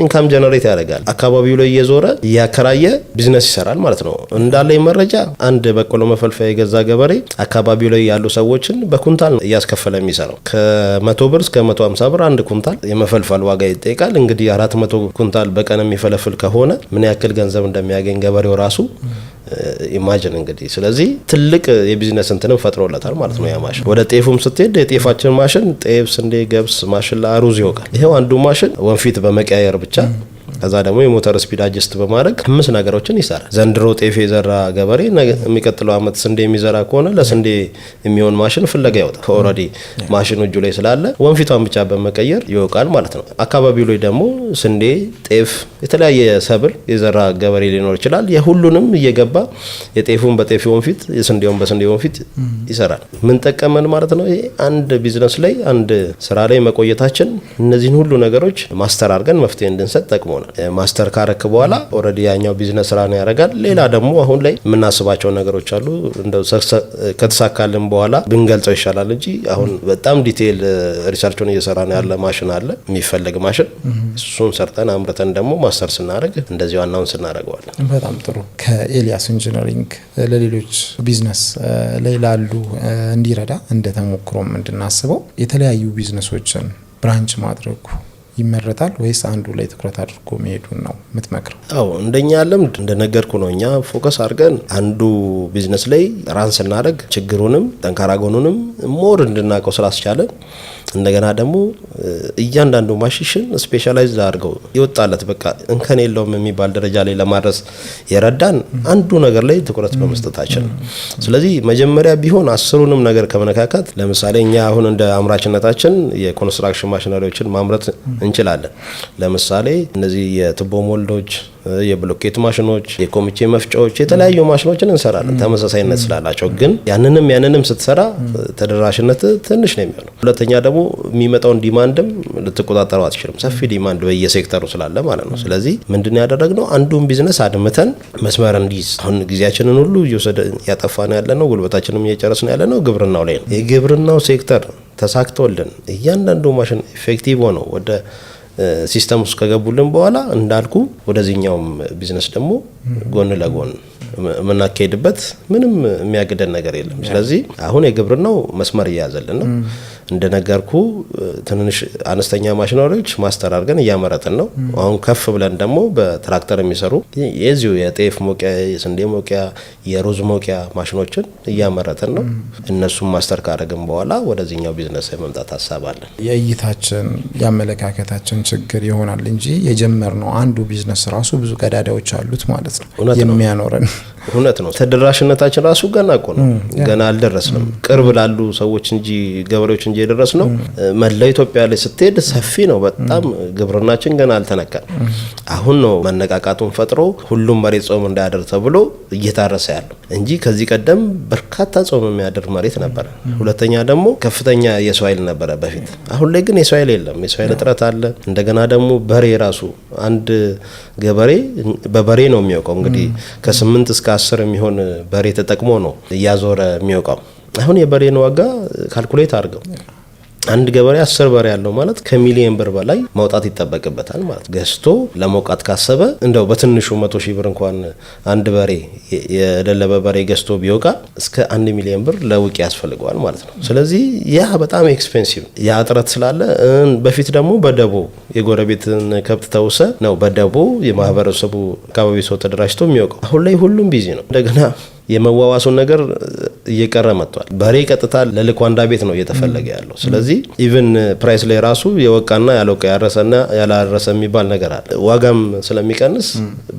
ኢንካም ጀነሬት ያደርጋል። አካባቢው ላይ እየዞረ እያከራየ ቢዝነስ ይሰራል ማለት ነው። እንዳለኝ መረጃ አንድ በቆሎ መፈልፈያ የገዛ ገበሬ አካባቢው ላይ ያሉ ሰዎችን በኩንታል እያስከፈለ የሚሰራው ከ100 ብር እስከ 150 ብር አንድ ኩንታል የመፈልፈል ዋጋ ይጠይቃል። እንግዲህ 400 ኩንታል በቀን የሚፈለፍል ከሆነ ምን ያክል ገንዘብ እንደሚያገኝ ገበሬው ራሱ ኢማጂን እንግዲህ። ስለዚህ ትልቅ የቢዝነስ እንትንም ፈጥሮለታል ማለት ነው ያ ማሽን። ወደ ጤፉም ስትሄድ የጤፋችን ማሽን ጤፍ፣ ስንዴ፣ ገብስ፣ ማሽላ፣ ሩዝ ይወቃል። ይሄው አንዱ ማሽን ወንፊት በመቀያየር ብቻ ከዛ ደግሞ የሞተር ስፒድ አጀስት በማድረግ 5 ነገሮችን ይሰራል። ዘንድሮ ጤፍ የዘራ ገበሬ የሚቀጥለው አመት ስንዴ የሚዘራ ከሆነ ለስንዴ የሚሆን ማሽን ፍለጋ ያወጣ። ኦልሬዲ ማሽኑ እጁ ላይ ስላለ ወንፊቷን ብቻ በመቀየር ይወቃል ማለት ነው። አካባቢው ላይ ደግሞ ስንዴ፣ ጤፍ፣ የተለያየ ሰብል የዘራ ገበሬ ሊኖር ይችላል። የሁሉንም እየገባ የጤፉን በጤፍ ወንፊት፣ የስንዴውን በስንዴ ወንፊት ይሰራል። ምን ጠቀመን ማለት ነው? ይሄ አንድ ቢዝነስ ላይ አንድ ስራ ላይ መቆየታችን እነዚህን ሁሉ ነገሮች ማስተር አድርገን መፍትሄ እንድንሰጥ ጠቅሞናል። ማስተር ካረክ በኋላ ኦልሬዲ ያኛው ቢዝነስ ስራ ነው ያደርጋል። ሌላ ደግሞ አሁን ላይ የምናስባቸው ነገሮች አሉ። እንደው ከተሳካልን በኋላ ብንገልጸው ይሻላል እንጂ አሁን በጣም ዲቴይል ሪሰርቹን እየሰራ ነው ያለ ማሽን አለ፣ የሚፈልግ ማሽን። እሱን ሰርተን አምርተን ደግሞ ማስተር ስናደርግ እንደዚህ ዋናውን ስናደርገዋለን። በጣም ጥሩ። ከኤልያስ ኢንጂነሪንግ ለሌሎች ቢዝነስ ላይ ላሉ እንዲረዳ እንደተሞክሮም እንድናስበው የተለያዩ ቢዝነሶችን ብራንች ማድረጉ ይመረጣል ወይስ አንዱ ላይ ትኩረት አድርጎ መሄዱን ነው የምትመክረው? አዎ እንደኛ ልምድ እንደነገርኩ ነው። እኛ ፎከስ አድርገን አንዱ ቢዝነስ ላይ ራን ስናደርግ ችግሩንም ጠንካራ ጎኑንም ሞር እንድናውቀው ስላስቻለን እንደገና ደግሞ እያንዳንዱ ማሽን ስፔሻላይዝ አድርገው ይወጣለት በቃ እንከን የለውም የሚባል ደረጃ ላይ ለማድረስ የረዳን አንዱ ነገር ላይ ትኩረት በመስጠታችን ነው። ስለዚህ መጀመሪያ ቢሆን 10ሩንም ነገር ከመነካካት ለምሳሌ እኛ አሁን እንደ አምራችነታችን የኮንስትራክሽን ማሽነሪዎችን ማምረት እንችላለን። ለምሳሌ እነዚህ የቱቦ ሞልዶች፣ የብሎኬት ማሽኖች፣ የኮሚቴ መፍጫዎች፣ የተለያዩ ማሽኖችን እንሰራለን ተመሳሳይነት ስላላቸው። ግን ያንንም ስትሰራ ተደራሽነት ትንሽ ነው የሚሆነው። ሁለተኛ ደግሞ የሚመጣውን ዲማንድም ልትቆጣጠረው አትችልም። ሰፊ ዲማንድ በየሴክተሩ ስላለ ማለት ነው። ስለዚህ ምንድነው ያደረግነው? አንዱን ቢዝነስ አድምተን መስመር እንዲይዝ አሁን ጊዜያችንን ሁሉ ያጠፋን ያለነው ጉልበታችንም እየጨረስን ያለነው ግብርናው ላይ ነው። የግብርናው ሴክተር ተሳክቶልን እያንዳንዱ ማሽን ኢፌክቲቭ ሆነው ወደ ሲስተም ውስጥ ከገቡልን በኋላ እንዳልኩ ወደዚህኛውም ቢዝነስ ደግሞ ጎን ለጎን የምናካሄድበት ምንም የሚያግደን ነገር የለም። ስለዚህ አሁን የግብርናው መስመር እያያዘልን ነው። እንደነገርኩ ትንንሽ አነስተኛ ማሽነሪዎች ማስተር አድርገን እያመረትን ነው። አሁን ከፍ ብለን ደግሞ በትራክተር የሚሰሩ የዚሁ የጤፍ ሞቂያ፣ የስንዴ ሞቂያ፣ የሩዝ ሞቂያ ማሽኖችን እያመረትን ነው። እነሱም ማስተር ካደረግን በኋላ ወደዚህኛው ቢዝነስ የመምጣት ሀሳብ አለን። የእይታችን የአመለካከታችን ችግር ይሆናል እንጂ የጀመርነው አንዱ ቢዝነስ ራሱ ብዙ ቀዳዳዎች አሉት ማለት ነው የሚያኖረን። እውነት ነው። ተደራሽነታችን ራሱ ገና እኮ ነው፣ ገና አልደረስንም። ቅርብ ላሉ ሰዎች እንጂ ገበሬዎች እንጂ የደረስነው መላው ኢትዮጵያ ላይ ስትሄድ ሰፊ ነው በጣም። ግብርናችን ገና አልተነካም። አሁን ነው መነቃቃቱን ፈጥሮ ሁሉም መሬት ጾም እንዳያደር ተብሎ እየታረሰ ያለው እንጂ ከዚህ ቀደም በርካታ ጾም የሚያደር መሬት ነበረ። ሁለተኛ ደግሞ ከፍተኛ የሰው ኃይል ነበረ በፊት። አሁን ላይ ግን የሰው ኃይል የለም፣ የሰው ኃይል እጥረት አለ። እንደገና ደግሞ በሬ ራሱ አንድ ገበሬ በበሬ ነው የሚወቀው። እንግዲህ ከ8 እስከ 10 የሚሆን በሬ ተጠቅሞ ነው እያዞረ የሚወቃው። አሁን የበሬን ዋጋ ካልኩሌት አድርገው አንድ ገበሬ 10 በሬ ያለው ማለት ከሚሊየን ብር በላይ ማውጣት ይጠበቅበታል ማለት ገዝቶ ለመውቃት ካሰበ እንደው በትንሹ 100,000 ብር እንኳን አንድ በሬ የደለበ በሬ ገዝቶ ቢወቃ እስከ 1 ሚሊየን ብር ለውቂ ያስፈልገዋል ማለት ነው። ስለዚህ ያ በጣም ኤክስፔንሲቭ ያ እጥረት ስላለ በፊት ደግሞ በደቦ የጎረቤትን ከብት ተውሰ ነው በደቦ የማህበረሰቡ አካባቢ ሰው ተደራጅቶ የሚወቀው። አሁን ላይ ሁሉም ቢዚ ነው። እንደገና የመዋዋሱን ነገር እየቀረ መጥቷል። በሬ ቀጥታ ለልኳንዳ ቤት ነው እየተፈለገ ያለው። ስለዚህ ኢቭን ፕራይስ ላይ ራሱ የወቃና ያልወቃ ያረሰና ያላረሰ የሚባል ነገር አለ። ዋጋም ስለሚቀንስ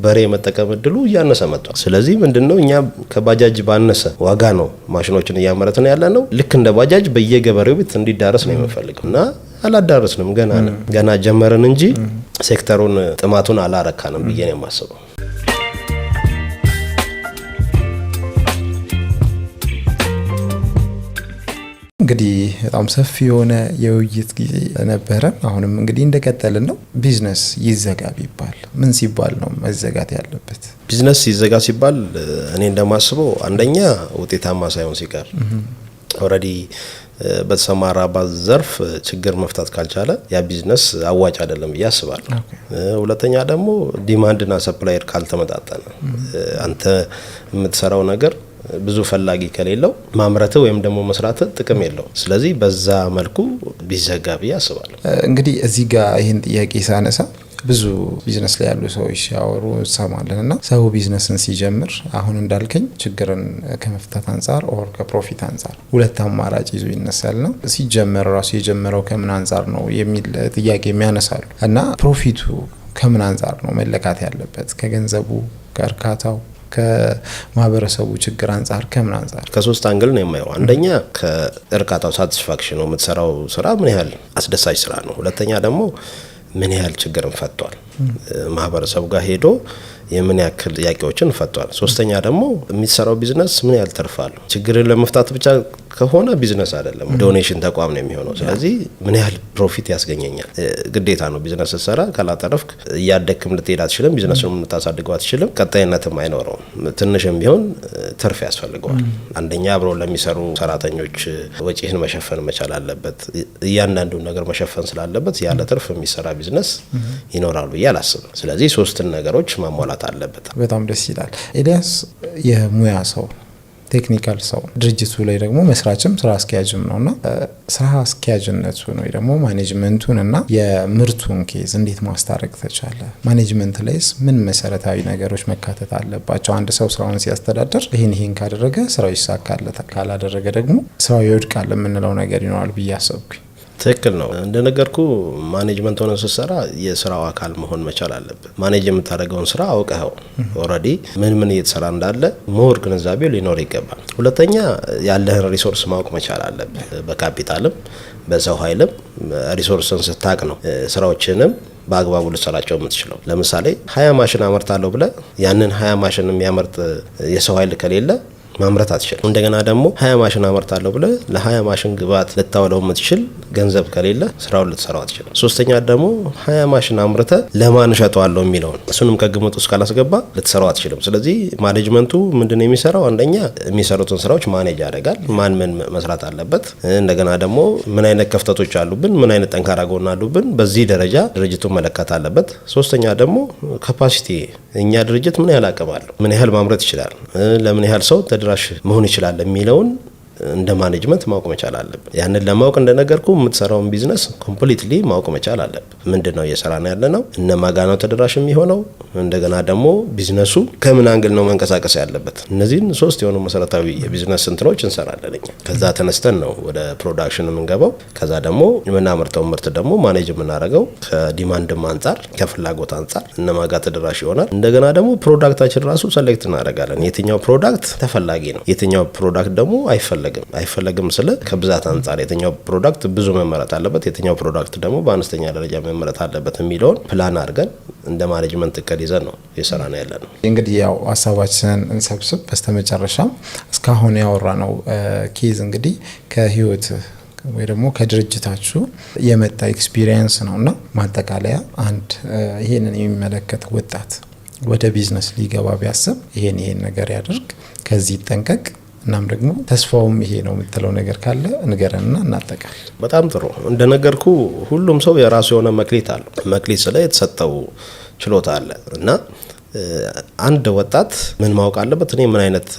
በሬ መጠቀም እድሉ እያነሰ መጥቷል። ስለዚህ ምንድነው እኛ ከባጃጅ ባነሰ ዋጋ ነው ማሽኖችን እያመረትን ያለ ነው። ልክ እንደ ባጃጅ በየገበሬው ቤት እንዲዳረስ ነው የምፈልገው እና አላዳረስንም። ገና ጀመርን እንጂ ሴክተሩን ጥማቱን አላረካንም ብዬ ነው የማስበው። እንግዲህ በጣም ሰፊ የሆነ የውይይት ጊዜ ነበረ። አሁንም እንግዲህ እንደቀጠልን ነው። ቢዝነስ ይዘጋ ቢባል ምን ሲባል ነው መዘጋት ያለበት? ቢዝነስ ይዘጋ ሲባል እኔ እንደማስበው አንደኛ ውጤታማ ሳይሆን ሲቀር ኦልሬዲ በተሰማራበት ዘርፍ ችግር መፍታት ካልቻለ ያ ቢዝነስ አዋጭ አይደለም ብዬ አስባለሁ። ሁለተኛ ደግሞ ዲማንድና ሰፕላየር ካልተመጣጠነ አንተ የምትሰራው ነገር ብዙ ፈላጊ ከሌለው ማምረት ወይም ደግሞ መስራት ጥቅም የለው። ስለዚህ በዛ መልኩ ቢዘጋ ብዬ አስባለሁ። እንግዲህ እዚህ ጋር ይህን ጥያቄ ሳነሳ ብዙ ቢዝነስ ላይ ያሉ ሰዎች ሲያወሩ እንሰማለን እና ሰው ቢዝነስን ሲጀምር አሁን እንዳልከኝ ችግርን ከመፍታት አንጻር ኦር ከፕሮፊት አንጻር ሁለት አማራጭ ይዞ ይነሳል ነው። ሲጀመር ራሱ የጀመረው ከምን አንጻር ነው የሚል ጥያቄ የሚያነሳሉ እና ፕሮፊቱ ከምን አንጻር ነው መለካት ያለበት? ከገንዘቡ፣ ከእርካታው፣ ከማህበረሰቡ ችግር አንጻር ከምን አንጻር? ከሶስት አንግል ነው የማየው። አንደኛ ከእርካታው ሳቲስፋክሽን ነው፣ የምትሰራው ስራ ምን ያህል አስደሳች ስራ ነው። ሁለተኛ ደግሞ ምን ያህል ችግርን ፈቷል፣ ማህበረሰቡ ጋር ሄዶ የምን ያክል ጥያቄዎችን ፈቷል። ሶስተኛ ደግሞ የሚሰራው ቢዝነስ ምን ያህል ተርፋል። ችግርን ለመፍታት ብቻ ከሆነ ቢዝነስ አይደለም፣ ዶኔሽን ተቋም ነው የሚሆነው። ስለዚህ ምን ያህል ፕሮፊት ያስገኘኛል። ግዴታ ነው ቢዝነስ ስትሰራ ካላጠረፍክ እያደክም ልትሄድ አትችልም፣ ቢዝነሱን ልታሳድገው አትችልም፣ ቀጣይነትም አይኖረውም። ትንሽም ቢሆን ትርፍ ያስፈልገዋል። አንደኛ አብረው ለሚሰሩ ሰራተኞች ወጪህን መሸፈን መቻል አለበት። እያንዳንዱን ነገር መሸፈን ስላለበት ያለ ትርፍ የሚሰራ ቢዝነስ ይኖራል ብዬ አላስብም። ስለዚህ ሶስትን ነገሮች ማሟላት አለበት። በጣም ደስ ይላል። ኤልያስ የሙያ ሰው ቴክኒካል ሰው ድርጅቱ ላይ ደግሞ መስራችም ስራ አስኪያጅም ነውና ስራ አስኪያጅነቱን ወይ ደግሞ ማኔጅመንቱን እና የምርቱን ኬዝ እንዴት ማስታረቅ ተቻለ? ማኔጅመንት ላይስ ምን መሰረታዊ ነገሮች መካተት አለባቸው? አንድ ሰው ስራውን ሲያስተዳድር ይህን ካደረገ ስራው ይሳካለታል፣ ካላደረገ ደግሞ ስራው ይወድቃል የምንለው ነገር ይኖራል ብዬ አሰብኩኝ። ትክክል ነው። እንደነገርኩ ማኔጅመንት ሆነ ስትሰራ የስራው አካል መሆን መቻል አለበት። ማኔጅ የምታደርገውን ስራ አውቀኸው ኦልሬዲ ምን እየተሰራ እንዳለ ሞር ግንዛቤው ሊኖር ይገባል። ሁለተኛ ያለህን ሪሶርስ ማወቅ መቻል አለበት። በካፒታልም በሰው ኃይልም ሪሶርስን ስታቅ ነው ስራዎችንም በአግባቡ ልሰራቸው የምትችለው። ለምሳሌ 20 ማሽን አመርታለሁ ብለህ ያንን 20 ማሽን የሚያመርት የሰው ኃይል ከሌለ ማምረት አትችልም። እንደገና ደግሞ 20 ማሽን አመርታለሁ ብለህ ለ20 ማሽን ግብአት ልታውለው የምትችል ገንዘብ ከሌለ ስራውን ልትሰራው አትችልም። ሶስተኛ ደግሞ 20 ማሽን አምርተህ ለማን እሸጠዋለሁ የሚለውን እሱንም ከግምት ውስጥ ካላስገባ ልትሰራው አትችልም። ስለዚህ ማኔጅመንቱ ምንድነው የሚሰራው? አንደኛ የሚሰሩትን ስራዎች ማኔጅ ያደርጋል። ምን መስራት አለበት፣ እንደገና ደግሞ ምን አይነት ክፍተቶች አሉብን፣ ምን አይነት ጠንካራ ጎን አሉብን፣ በዚህ ደረጃ ድርጅቱን መለካት አለበት። ሶስተኛ ደግሞ ካፓሲቲ፣ እኛ ድርጅት ምን ያህል አቅም አለው፣ ምን ያህል ማምረት ይችላል፣ ለምን ያህል ሰው ተደራሽ መሆን ይችላል የሚለውን እንደ ማኔጅመንት ማወቅ መቻል አለብን። ያንን ለማወቅ እንደነገርኩ የምትሰራውን ቢዝነስ ኮምፕሊትሊ ማወቅ መቻል አለብን። ምንድነው እየሰራን ያለነው፣ እነማጋ ነው ተደራሽ የሚሆነው፣ እንደገና ደግሞ ቢዝነሱ ከምን አንግል ነው መንቀሳቀስ ያለበት። እነዚህን ሶስት የሆኑ መሰረታዊ የቢዝነስ እንትኖች እንሰራለን እኛ። ከዛ ተነስተን ነው ወደ ፕሮዳክሽን የምንገባው። ከዛ ደግሞ የምናመርተው ምርት ደግሞ ማኔጅ የምናደርገው ከዲማንድም አንጻር ከፍላጎት አንጻር እነማጋ ተደራሽ ይሆናል። እንደገና ደግሞ ፕሮዳክታችን ራሱ ሰሌክት እናደርጋለን። የትኛው ፕሮዳክት ተፈላጊ ነው፣ የትኛው ፕሮዳክት ደግሞ አይፈለግም ስለ ከብዛት አንጻር የትኛው ፕሮዳክት ብዙ መመረት አለበት፣ የትኛው ፕሮዳክት ደግሞ በአነስተኛ ደረጃ መመረት አለበት የሚለውን ፕላን አድርገን እንደ ማኔጅመንት እቅድ ይዘን ነው እየሰራን ያለነው። እንግዲህ ያው ሀሳባችንን እንሰብስብ። በስተመጨረሻ እስካሁን ያወራነው ኬዝ እንግዲህ ከህይወት ወይ ደግሞ ከድርጅታችሁ የመጣ ኤክስፒሪየንስ ነውና ማጠቃለያ አንድ ይሄንን የሚመለከት ወጣት ወደ ቢዝነስ ሊገባ ቢያስብ ይሄን ነገር ያድርግ፣ ከዚህ ይጠንቀቅ፣ እናም ደግሞ ተስፋውም ይሄ ነው የምትለው ነገር ካለ ንገረንና እናጠቃል። በጣም ጥሩ። እንደነገርኩ ሁሉም ሰው የራሱ የሆነ መክሊት አለው። መክሊት ስለ የተሰጠው ችሎታ አለ እና አንድ ወጣት ምን ማወቅ አለበት? እኔ ምን አይነት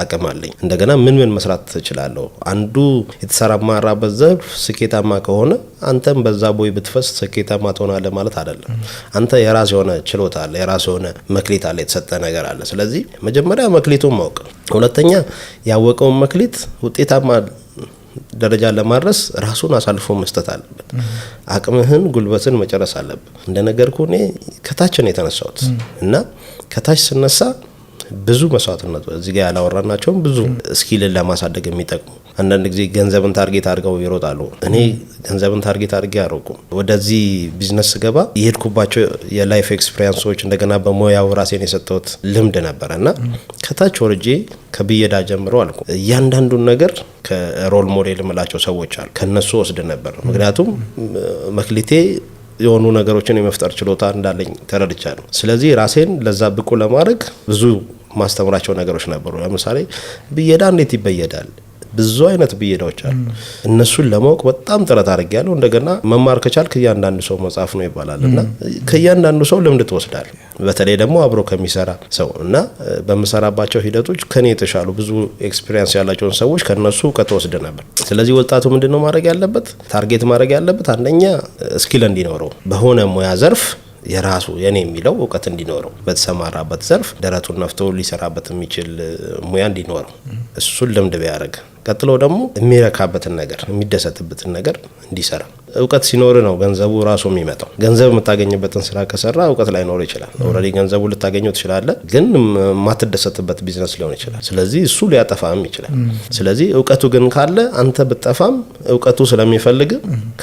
አቅም አለኝ፣ እንደገና ምን መስራት እችላለሁ። አንዱ የተሰማራበት ዘርፍ ስኬታማ ከሆነ አንተም በዛ ቦይ ብትፈስ ስኬታማ ትሆናለህ ማለት አይደለም። አንተ የራስ የሆነ ችሎታ አለ፣ የራስ የሆነ መክሊት አለ፣ የተሰጠ ነገር አለ። ስለዚህ መጀመሪያ መክሊቱን ማወቅ፣ ሁለተኛ ያወቀውን መክሊት ውጤታማ ደረጃ ለማድረስ ራሱን አሳልፎ መስጠት አለበት። አቅምህን ጉልበትን መጨረስ አለበት። እንደነገርኩ እኔ ከታች ነው የተነሳሁት እና ከታች ስነሳ ብዙ መስዋዕትነት እዚህ ጋር ያላወራናቸውም ብዙ ስኪልን ለማሳደግ የሚጠቅሙ አንዳንድ ጊዜ ገንዘብን ታርጌት አድርገው ይሮጣሉ። እኔ ገንዘብን ታርጌት አድርጌ አሮቁም። ወደዚህ ቢዝነስ ስገባ የሄድኩባቸው የላይፍ ኤክስፒሪየንሶች እንደገና በሙያው ራሴን የሰጠሁት ልምድ ነበረና ከታች ወርጄ ከብየዳ ጀምሮ አልኩ እያንዳንዱን ነገር ከሮል ሞዴል ምላቸው ሰዎች አሉ ከነሱ ወስድ ነበር። ምክንያቱም መክሊቴ የሆኑ ነገሮችን የመፍጠር ችሎታ እንዳለኝ ተረድቻለሁ። ስለዚህ ራሴን ለዛ ብቁ ለማድረግ ብዙ ማስተምራቸው ነገሮች ነበሩ። ለምሳሌ ብየዳ እንዴት ይበየዳል? ብዙ አይነት ብየዳዎች አሉ። እነሱን ለማወቅ በጣም ጥረት አድርጌያለሁ። እንደገና መማር ከቻልክ እያንዳንዱ ሰው መጽሐፍ ነው ይባላልና ከእያንዳንዱ ሰው ልምድ ትወስዳል። በተለይ ደግሞ አብሮ ከሚሰራ ሰው እና በምሰራባቸው ሂደቶች ከኔ የተሻሉ ብዙ ኤክስፒሪየንስ ያላቸውን ሰዎች ከነሱ እውቀት ወስድ ነበር። ስለዚህ ወጣቱ ምንድነው ማድረግ ያለበት? ታርጌት ማድረግ ያለበት አንደኛ ስኪል እንዲኖረው በሆነ ሙያ ዘርፍ የራሱ የኔ የሚለው እውቀት እንዲኖረው በተሰማራበት ዘርፍ ደረቱን ነፍቶ ሊሰራበት የሚችል ሙያ እንዲኖረው እሱን ልምድ ቢያደርግ፣ ቀጥሎ ደግሞ የሚረካበትን ነገር የሚደሰትበትን ነገር እንዲሰራ። እውቀት ሲኖር ነው ገንዘቡ ራሱ የሚመጣው። ገንዘብ የምታገኝበትን ስራ ከሰራ እውቀት ላይኖር ይችላል። ኦልሬዲ ገንዘቡ ልታገኘው ትችላለህ፣ ግን ማትደሰትበት ቢዝነስ ሊሆን ይችላል። ስለዚህ እሱ ሊያጠፋም ይችላል። ስለዚህ እውቀቱ ግን ካለ አንተ ብትጠፋም እውቀቱ ስለሚፈልግ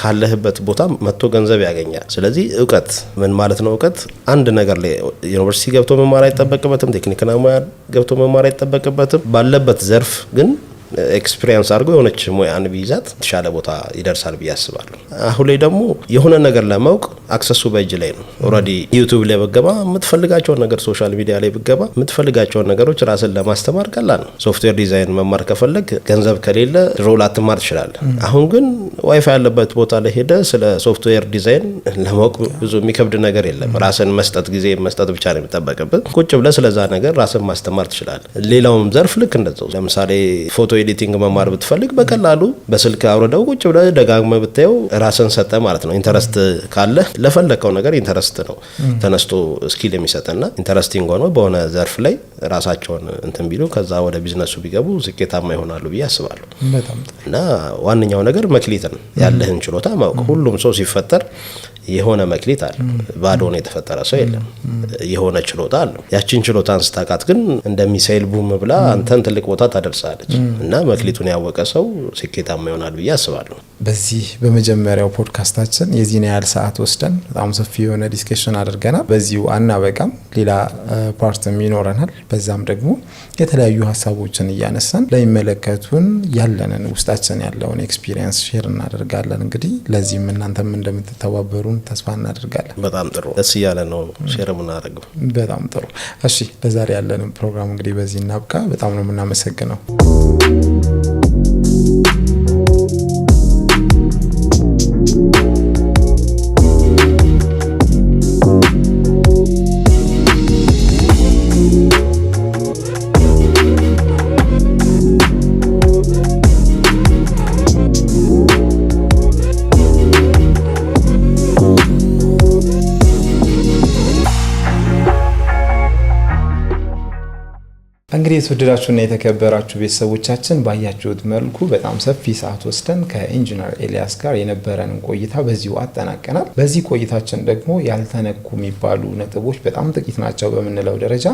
ካለህበት ቦታ መጥቶ ገንዘብ ያገኛል። ስለዚህ እውቀት ምን ማለት ነው? እውቀት አንድ ነገር ላይ ዩኒቨርሲቲ ገብቶ መማር አይጠበቅበትም፣ ቴክኒክና ሙያ ገብቶ መማር አይጠበቅበትም። ባለበት ዘርፍ ግን ኤክስፒሪየንስ አድርጎ የሆነች ሙያን ቢይዛት የተሻለ ቦታ ይደርሳል ብዬ አስባለሁ። አሁን ላይ ደግሞ የሆነ ነገር ለማወቅ አክሰሱ በእጅ ላይ ነው። ኦልሬዲ ዩቲዩብ ላይ ብገባ የምትፈልጋቸውን ነገር፣ ሶሻል ሚዲያ ላይ ብገባ የምትፈልጋቸውን ነገሮች ራስን ለማስተማር ቀላል ነው። ሶፍትዌር ዲዛይን መማር ከፈለግ ገንዘብ ከሌለ ድሮ ላትማር ትችላለህ። አሁን ግን ዋይፋይ ያለበት ቦታ ላይ ሄደ ስለ ሶፍትዌር ዲዛይን ለማወቅ ብዙ የሚከብድ ነገር የለም። ራስን መስጠት፣ ጊዜ መስጠት ብቻ ነው የሚጠበቅበት። ቁጭ ብለህ ስለዛ ነገር ራስን ማስተማር ትችላለህ። ሌላውም ዘርፍ ልክ እንደዛው። ለምሳሌ ፎቶ ኤዲቲንግ መማር ብትፈልግ በቀላሉ በስልክ አውርደው ቁጭ ብለህ ደጋግመህ ብታየው ራስን ሰጠ ማለት ነው። ኢንተረስት ካለ ለፈለከው ነገር ኢንተረስት ነው ተነስቶ ስኪል የሚሰጥና ኢንተረስቲንግ ሆኖ በሆነ ዘርፍ ላይ ራሳቸውን እንትን ቢሉ ከዛ ወደ ቢዝነሱ ቢገቡ ስኬታማ ይሆናሉ ብዬ አስባለሁ። እና ዋነኛው ነገር መክሊትን ያለህን ችሎታ ማወቅ። ሁሉም ሰው ሲፈጠር የሆነ መክሊት አለ። ባዶ ነው የተፈጠረ ሰው የለም። የሆነ ችሎታ አለ። ያቺን ችሎታን ስታቃት ግን እንደሚሳይል ቡም ብላ አንተን ትልቅ ቦታ ታደርሳለች እና መክሊቱን ያወቀ ሰው ስኬታማ ይሆናል ብዬ አስባለሁ። በዚህ በመጀመሪያው ፖድካስታችን የዚህን ያህል ሰዓት ወስደን በጣም ሰፊ የሆነ ዲስከሽን አድርገናል። በዚሁ አናበቃም፣ ሌላ ፓርትም ይኖረናል። በዛም ደግሞ የተለያዩ ሀሳቦችን እያነሳን ለሚመለከቱን ያለንን ውስጣችን ያለውን ኤክስፒሪየንስ ሼር እናደርጋለን። እንግዲህ ለዚህም እናንተም እንደምትተባበሩ ተስፋ እናደርጋለን። በጣም ጥሩ፣ ደስ እያለ ነው ሼር የምናደርገው። በጣም ጥሩ። እሺ፣ ለዛሬ ያለንን ፕሮግራም እንግዲህ በዚህ እናብቃ። በጣም ነው የምናመሰግነው። እንግዲህ የተወደዳችሁና የተከበራችሁ ቤተሰቦቻችን ባያችሁት መልኩ በጣም ሰፊ ሰዓት ወስደን ከኢንጂነር ኤልያስ ጋር የነበረንን ቆይታ በዚሁ አጠናቀናል። በዚህ ቆይታችን ደግሞ ያልተነኩ የሚባሉ ነጥቦች በጣም ጥቂት ናቸው በምንለው ደረጃ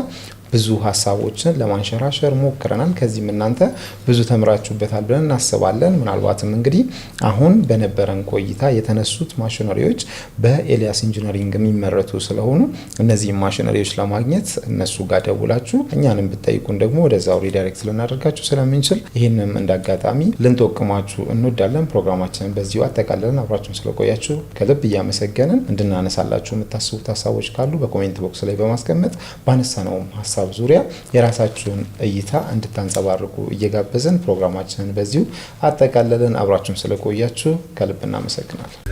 ብዙ ሀሳቦችን ለማንሸራሸር ሞክረናል። ከዚህም እናንተ ብዙ ተምራችሁበታል ብለን እናስባለን። ምናልባትም እንግዲህ አሁን በነበረን ቆይታ የተነሱት ማሽነሪዎች በኤልያስ ኢንጂነሪንግ የሚመረቱ ስለሆኑ እነዚህ ማሽነሪዎች ለማግኘት እነሱ ጋር ደውላችሁ እኛንም ብትጠይቁ ብትጠይቁን ደግሞ ወደዛው ሪዳይሬክት ልናደርጋችሁ ስለምንችል ይህንም እንዳጋጣሚ ልንጠቁማችሁ እንወዳለን። ፕሮግራማችንን በዚሁ አጠቃለን። አብራችሁን ስለቆያችሁ ከልብ እያመሰገንን እንድናነሳላችሁ የምታስቡት ሀሳቦች ካሉ በኮሜንት ቦክስ ላይ በማስቀመጥ ባነሳነውም ሀሳብ ዙሪያ የራሳችሁን እይታ እንድታንጸባርቁ እየጋበዝን ፕሮግራማችንን በዚሁ አጠቃለልን። አብራችሁን ስለቆያችሁ ከልብ እናመሰግናለን።